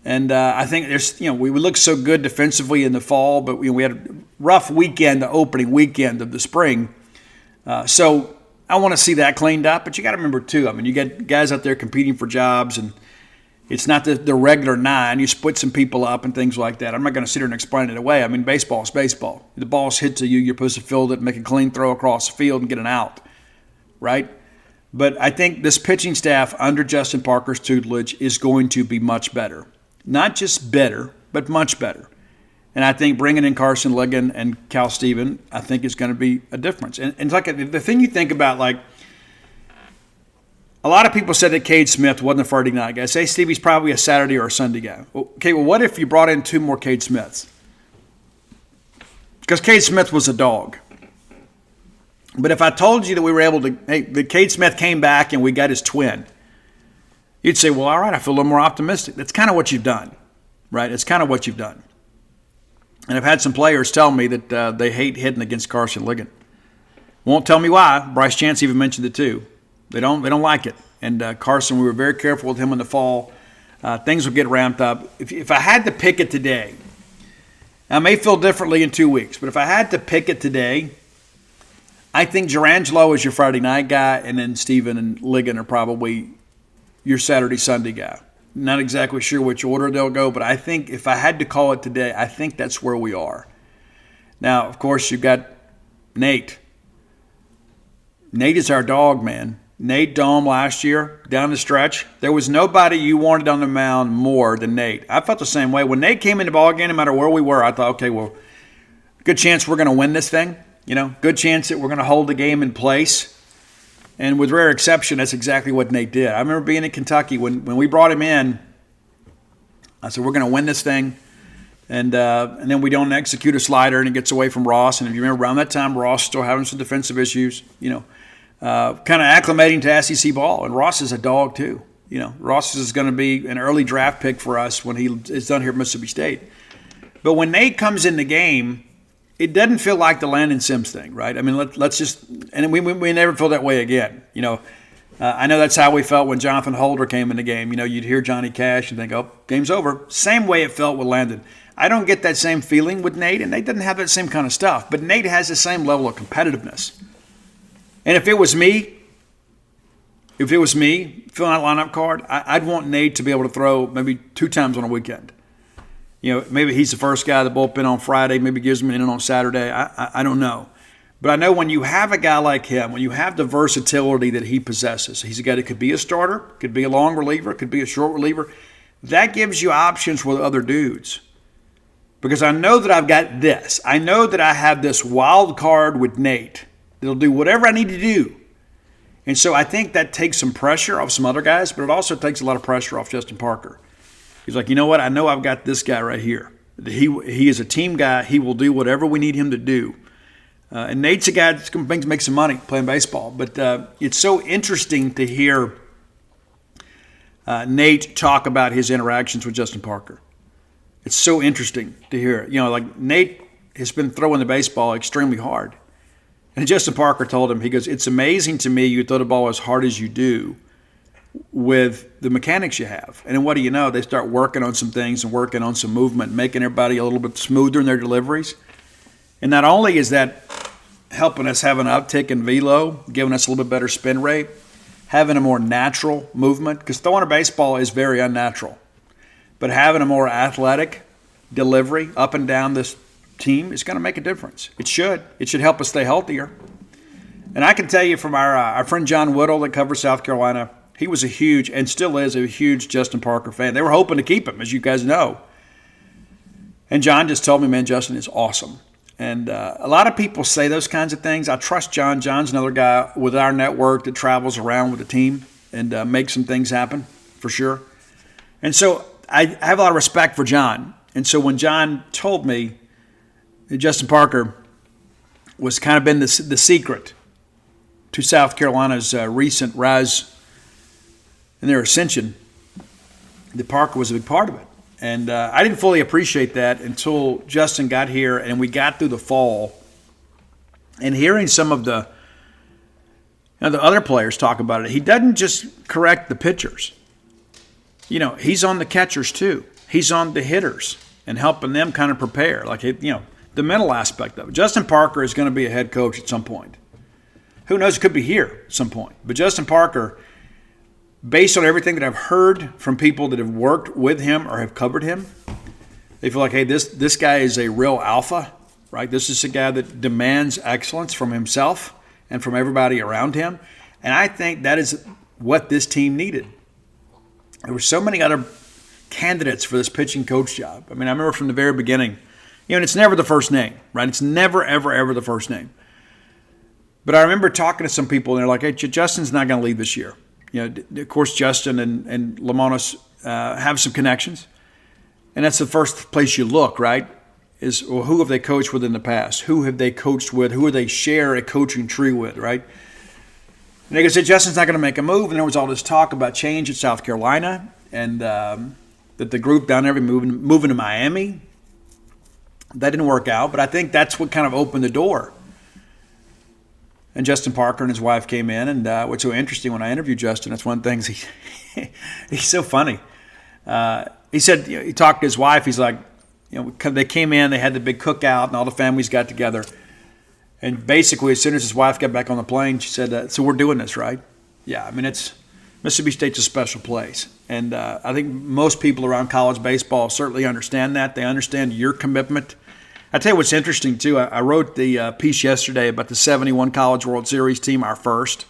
And I think there's, we looked so good defensively in the fall, but we had a rough weekend, the opening weekend of the spring. So I want to see that cleaned up. But you got to remember, too, you got guys out there competing for jobs, and it's not the regular 9. You split some people up and things like that. I'm not going to sit here and explain it away. Baseball is baseball. The ball's hit to you. You're supposed to field it, make a clean throw across the field, and get an out, right? But I think this pitching staff under Justin Parker's tutelage is going to be much better. Not just better, but much better. And I think bringing in Carson Ligon and Cal Steven, I think is going to be a difference. And it's like the thing you think about, like, a lot of people said that Cade Smith wasn't a Friday night guy. Say Stevie's probably a Saturday or a Sunday guy. Okay, well, what if you brought in 2 more Cade Smiths? Because Cade Smith was a dog. But if I told you that we were able to, hey, that Cade Smith came back and we got his twin, you'd say, well, all right, I feel a little more optimistic. That's kind of what you've done, right? It's kind of what you've done. And I've had some players tell me that they hate hitting against Carson Ligon. Won't tell me why. Bryce Chance even mentioned it too. They don't like it. And Carson, we were very careful with him in the fall. Things will get ramped up. If I had to pick it today, I may feel differently in 2 weeks, but if I had to pick it today, I think Gerangelo is your Friday night guy, and then Steven and Ligon are probably your Saturday, Sunday guy. Not exactly sure which order they'll go, but I think if I had to call it today, I think that's where we are. Now, of course, you've got Nate. Nate is our dog, man. Nate Dome last year, down the stretch, there was nobody you wanted on the mound more than Nate. I felt the same way. When Nate came in the ballgame, no matter where we were, I thought, okay, well, good chance we're going to win this thing. Good chance that we're going to hold the game in place. And with rare exception, that's exactly what Nate did. I remember being in Kentucky when we brought him in. I said, we're going to win this thing. And then we don't execute a slider, and it gets away from Ross. And if you remember, around that time, Ross still having some defensive issues, kind of acclimating to SEC ball. And Ross is a dog too. Ross is going to be an early draft pick for us when he is done here at Mississippi State. But when Nate comes in the game, it doesn't feel like the Landon Sims thing, right? Let's just – and we never feel that way again. I know that's how we felt when Jonathan Holder came in the game. You'd hear Johnny Cash and think, oh, game's over. Same way it felt with Landon. I don't get that same feeling with Nate, and Nate doesn't have that same kind of stuff. But Nate has the same level of competitiveness. And if it was me, if it was me filling out a lineup card, I'd want Nate to be able to throw maybe 2 times on a weekend. Maybe he's the first guy of the bullpen on Friday, maybe gives him an inning on Saturday. I don't know. But I know when you have a guy like him, when you have the versatility that he possesses, he's a guy that could be a starter, could be a long reliever, could be a short reliever. That gives you options with other dudes. Because I know that I've got this. I know that I have this wild card with Nate that'll do whatever I need to do. And so I think that takes some pressure off some other guys, but it also takes a lot of pressure off Justin Parker. He's like, you know what? I know I've got this guy right here. He is a team guy. He will do whatever we need him to do. And Nate's a guy that's going to make some money playing baseball. But it's so interesting to hear Nate talk about his interactions with Justin Parker. It's so interesting to hear. Like Nate has been throwing the baseball extremely hard. And Justin Parker told him, he goes, it's amazing to me you throw the ball as hard as you do with the mechanics you have. And then what do you know? They start working on some things and working on some movement, making everybody a little bit smoother in their deliveries. And not only is that helping us have an uptick in velo, giving us a little bit better spin rate, having a more natural movement, because throwing a baseball is very unnatural. But having a more athletic delivery up and down this team is going to make a difference. It should. It should help us stay healthier. And I can tell you from our friend John Whittle that covers South Carolina, he was a huge, and still is a huge Justin Parker fan. They were hoping to keep him, as you guys know. And John just told me, man, Justin is awesome. And a lot of people say those kinds of things. I trust John. John's another guy with our network that travels around with the team and makes some things happen, for sure. And so I have a lot of respect for John. And so when John told me that Justin Parker was kind of been the secret to South Carolina's recent rise in their ascension, that Parker was a big part of it. And I didn't fully appreciate that until Justin got here and we got through the fall. And hearing some of the other players talk about it, he doesn't just correct the pitchers. He's on the catchers too. He's on the hitters and helping them kind of prepare. The mental aspect of it. Justin Parker is going to be a head coach at some point. Who knows? It could be here at some point. But Justin Parker, based on everything that I've heard from people that have worked with him or have covered him, they feel like, hey, this guy is a real alpha, right? This is a guy that demands excellence from himself and from everybody around him. And I think that is what this team needed. There were so many other candidates for this pitching coach job. I mean, I remember from the very beginning, and it's never the first name, right? It's never, ever, ever the first name. But I remember talking to some people, and they're like, hey, Justin's not going to leave this year. Of course, Justin and Lamonis have some connections. And that's the first place you look, right? Is, well, who have they coached with in the past? Who have they coached with? Who do they share a coaching tree with, right? And they said, Justin's not going to make a move. And there was all this talk about change at South Carolina and that the group down there would be moving to Miami. That didn't work out, but I think that's what kind of opened the door. And Justin Parker and his wife came in, and what's so interesting when I interviewed Justin, that's one of the things he's so funny. He said, he talked to his wife, he's like, they came in, they had the big cookout, and all the families got together. And basically, as soon as his wife got back on the plane, she said, so we're doing this, right? Yeah, I mean, Mississippi State's a special place. And I think most people around college baseball certainly understand that. They understand your commitment. I tell you what's interesting, too. I wrote the piece yesterday about the 71 College World Series team, our first.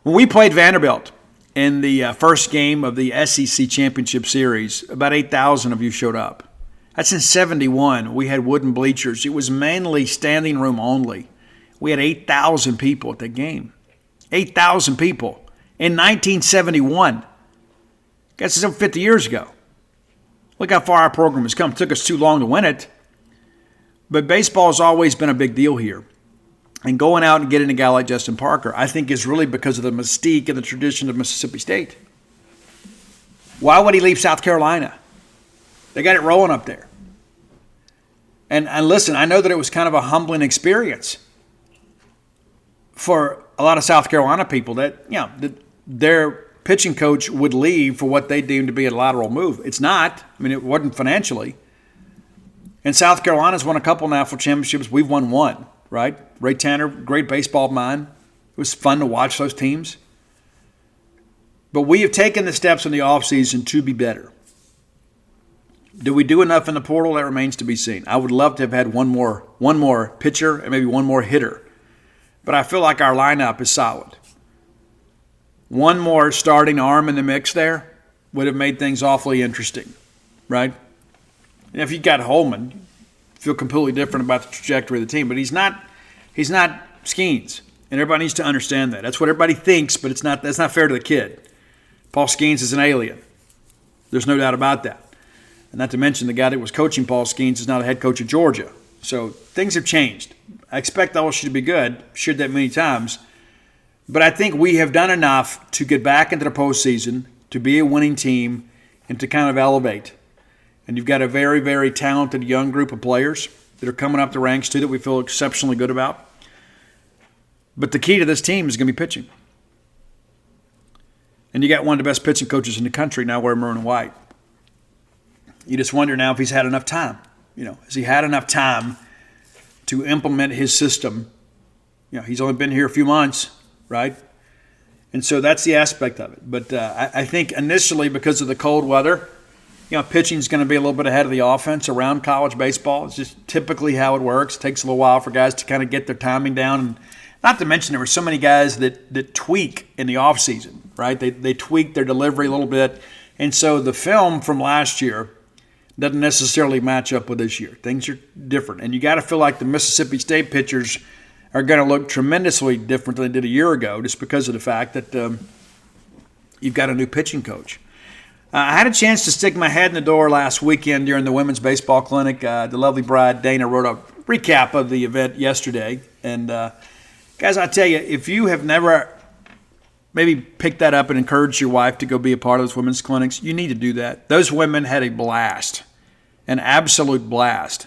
When we played Vanderbilt in the first game of the SEC Championship Series, about 8,000 of you showed up. That's in 71. We had wooden bleachers. It was mainly standing room only. We had 8,000 people at the game. 8,000 people in 1971. That's over 50 years ago. Look how far our program has come. It took us too long to win it. But baseball has always been a big deal here. And going out and getting a guy like Justin Parker, I think is really because of the mystique and the tradition of Mississippi State. Why would he leave South Carolina? They got it rolling up there. And listen, I know that it was kind of a humbling experience for a lot of South Carolina people that, that their pitching coach would leave for what they deemed to be a lateral move. It's not. I mean, it wasn't financially. And South Carolina's won a couple national championships. We've won one, right? Ray Tanner, great baseball mind. It was fun to watch those teams. But we have taken the steps in the offseason to be better. Do we do enough in the portal? That remains to be seen. I would love to have had one more pitcher and maybe one more hitter. But I feel like our lineup is solid. One more starting arm in the mix there would have made things awfully interesting, right? And if you got Holman, you feel completely different about the trajectory of the team. But he's not Skeens, and everybody needs to understand that. That's what everybody thinks, but that's not fair to the kid. Paul Skeens is an alien. There's no doubt about that. And not to mention the guy that was coaching Paul Skeens is not a head coach at Georgia. So things have changed. I expect LSU to be good. Shared that many times. But I think we have done enough to get back into the postseason, to be a winning team, and to kind of elevate. And you've got a very, very talented young group of players that are coming up the ranks too that we feel exceptionally good about. But the key to this team is going to be pitching. And you got one of the best pitching coaches in the country now wearing maroon and white. You just wonder now if he's had enough time. Has he had enough time to implement his system? He's only been here a few months, right? And so that's the aspect of it. But I think initially, because of the cold weather, pitching is going to be a little bit ahead of the offense around college baseball. It's just typically how it works. It takes a little while for guys to kind of get their timing down. And not to mention there were so many guys that tweak in the offseason, right? They tweak their delivery a little bit. And so the film from last year doesn't necessarily match up with this year. Things are different. And you got to feel like the Mississippi State pitchers are going to look tremendously different than they did a year ago just because of the fact that you've got a new pitching coach. I had a chance to stick my head in the door last weekend during the women's baseball clinic. The lovely bride, Dana, wrote a recap of the event yesterday. And, guys, I tell you, if you have never maybe picked that up and encouraged your wife to go be a part of those women's clinics, you need to do that. Those women had a blast, an absolute blast.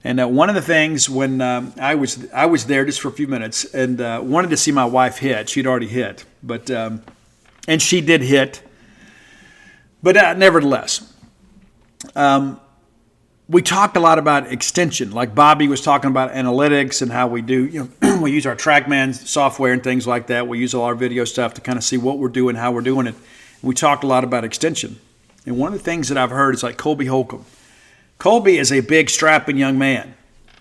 And one of the things when I was there just for a few minutes and wanted to see my wife hit. She'd already hit, but and she did hit. But nevertheless, we talked a lot about extension. Like Bobby was talking about analytics and how we do. We use our TrackMan software and things like that. We use all our video stuff to kind of see what we're doing, how we're doing it. And we talked a lot about extension. And one of the things that I've heard is like Colby Holcomb. Colby is a big, strapping young man,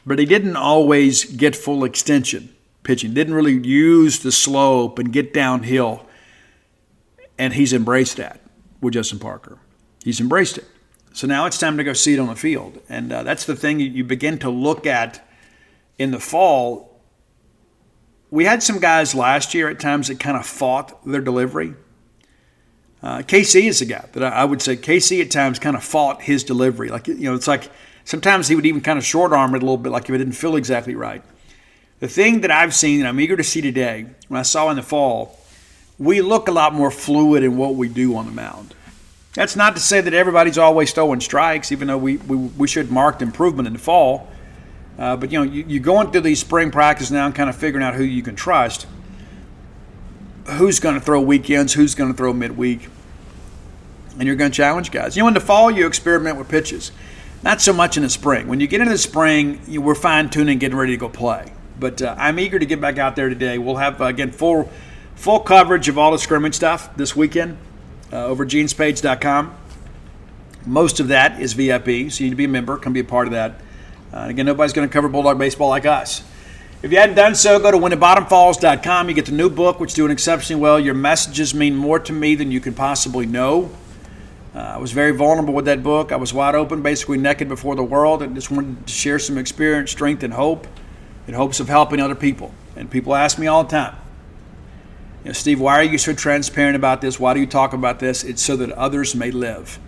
but he didn't always get full extension pitching. Didn't really use the slope and get downhill. And he's embraced that with Justin Parker. He's embraced it. So now it's time to go see it on the field. And that's the thing you begin to look at in the fall. We had some guys last year at times that kind of fought their delivery. KC is a guy that I would say KC at times kind of fought his delivery. Like, it's like sometimes he would even kind of short arm it a little bit like if it didn't feel exactly right. The thing that I've seen and I'm eager to see today, when I saw in the fall, we look a lot more fluid in what we do on the mound. That's not to say that everybody's always throwing strikes, even though we should mark improvement in the fall. But, you're going through these spring practices now and kind of figuring out who you can trust. Who's going to throw weekends, who's going to throw midweek. And you're going to challenge guys. In the fall, you experiment with pitches. Not so much in the spring. When you get into the spring, we're fine-tuning, getting ready to go play. But I'm eager to get back out there today. We'll have, again, full coverage of all the scrimmage stuff this weekend over genespage.com. Most of that is VIP, so you need to be a member, come be a part of that. Again, nobody's going to cover Bulldog baseball like us. If you hadn't done so, go to whenthebottomfalls.com. You get the new book, which is doing exceptionally well. Your messages mean more to me than you can possibly know. I was very vulnerable with that book. I was wide open, basically naked before the world, and just wanted to share some experience, strength, and hope in hopes of helping other people. And people ask me all the time, Steve, why are you so transparent about this? Why do you talk about this? It's so that others may live.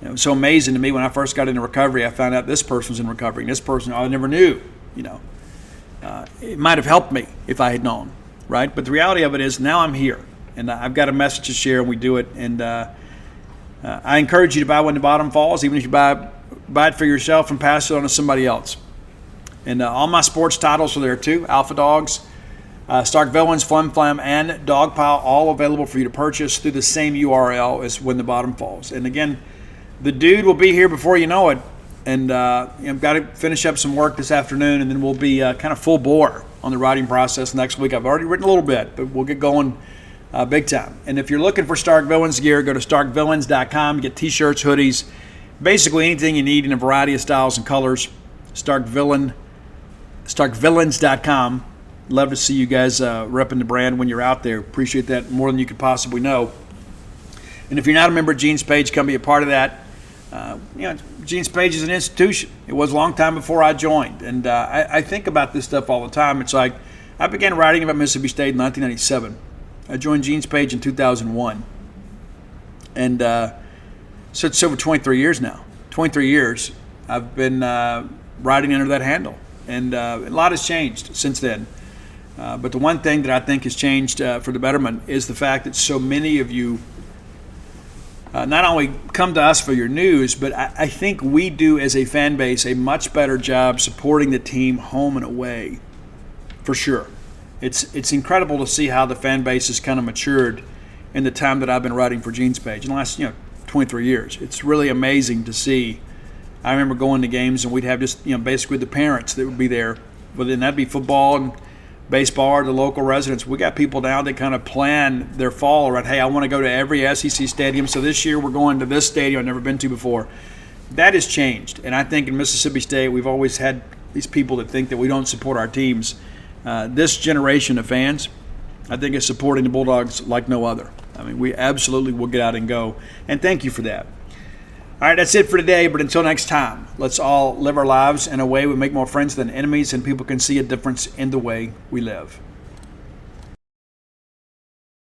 It was so amazing to me when I first got into recovery. I found out this person was in recovery, and this person I never knew, It might have helped me if I had known, right? But the reality of it is now I'm here, and I've got a message to share, and we do it. And I encourage you to buy When the Bottom Falls, even if you buy it for yourself and pass it on to somebody else. And all my sports titles are there too, Alpha Dogs, Stark Villains, Flim Flam, and Dogpile, all available for you to purchase through the same URL as When the Bottom Falls. And again, the dude will be here before you know it. And I've got to finish up some work this afternoon, and then we'll be kind of full bore on the writing process next week. I've already written a little bit, but we'll get going big time. And if you're looking for Stark Villains gear, go to starkvillains.com. Get T-shirts, hoodies, basically anything you need in a variety of styles and colors. Starkvillains.com. Love to see you guys repping the brand when you're out there. Appreciate that more than you could possibly know. And if you're not a member of Gene's Page, come be a part of that. Gene's Page is an institution. It was a long time before I joined. And I think about this stuff all the time. It's like I began writing about Mississippi State in 1997. I joined Gene's Page in 2001. And so it's over 23 years now. 23 years I've been writing under that handle. And a lot has changed since then. But the one thing that I think has changed for the betterment is the fact that so many of you not only come to us for your news, but I think we do as a fan base a much better job supporting the team home and away, for sure. It's incredible to see how the fan base has kind of matured in the time that I've been writing for Gene's Page in the last 23 years. It's really amazing to see. I remember going to games and we'd have just basically the parents that would be there, but then that'd be football and baseball or the local residents. We got people now that kind of plan their fall around, hey, I want to go to every SEC stadium, so this year we're going to this stadium I've never been to before. That has changed, and I think in Mississippi State we've always had these people that think that we don't support our teams. This generation of fans, I think, is supporting the Bulldogs like no other. I mean, we absolutely will get out and go, and thank you for that. All right, that's it for today, but until next time, let's all live our lives in a way we make more friends than enemies and people can see a difference in the way we live.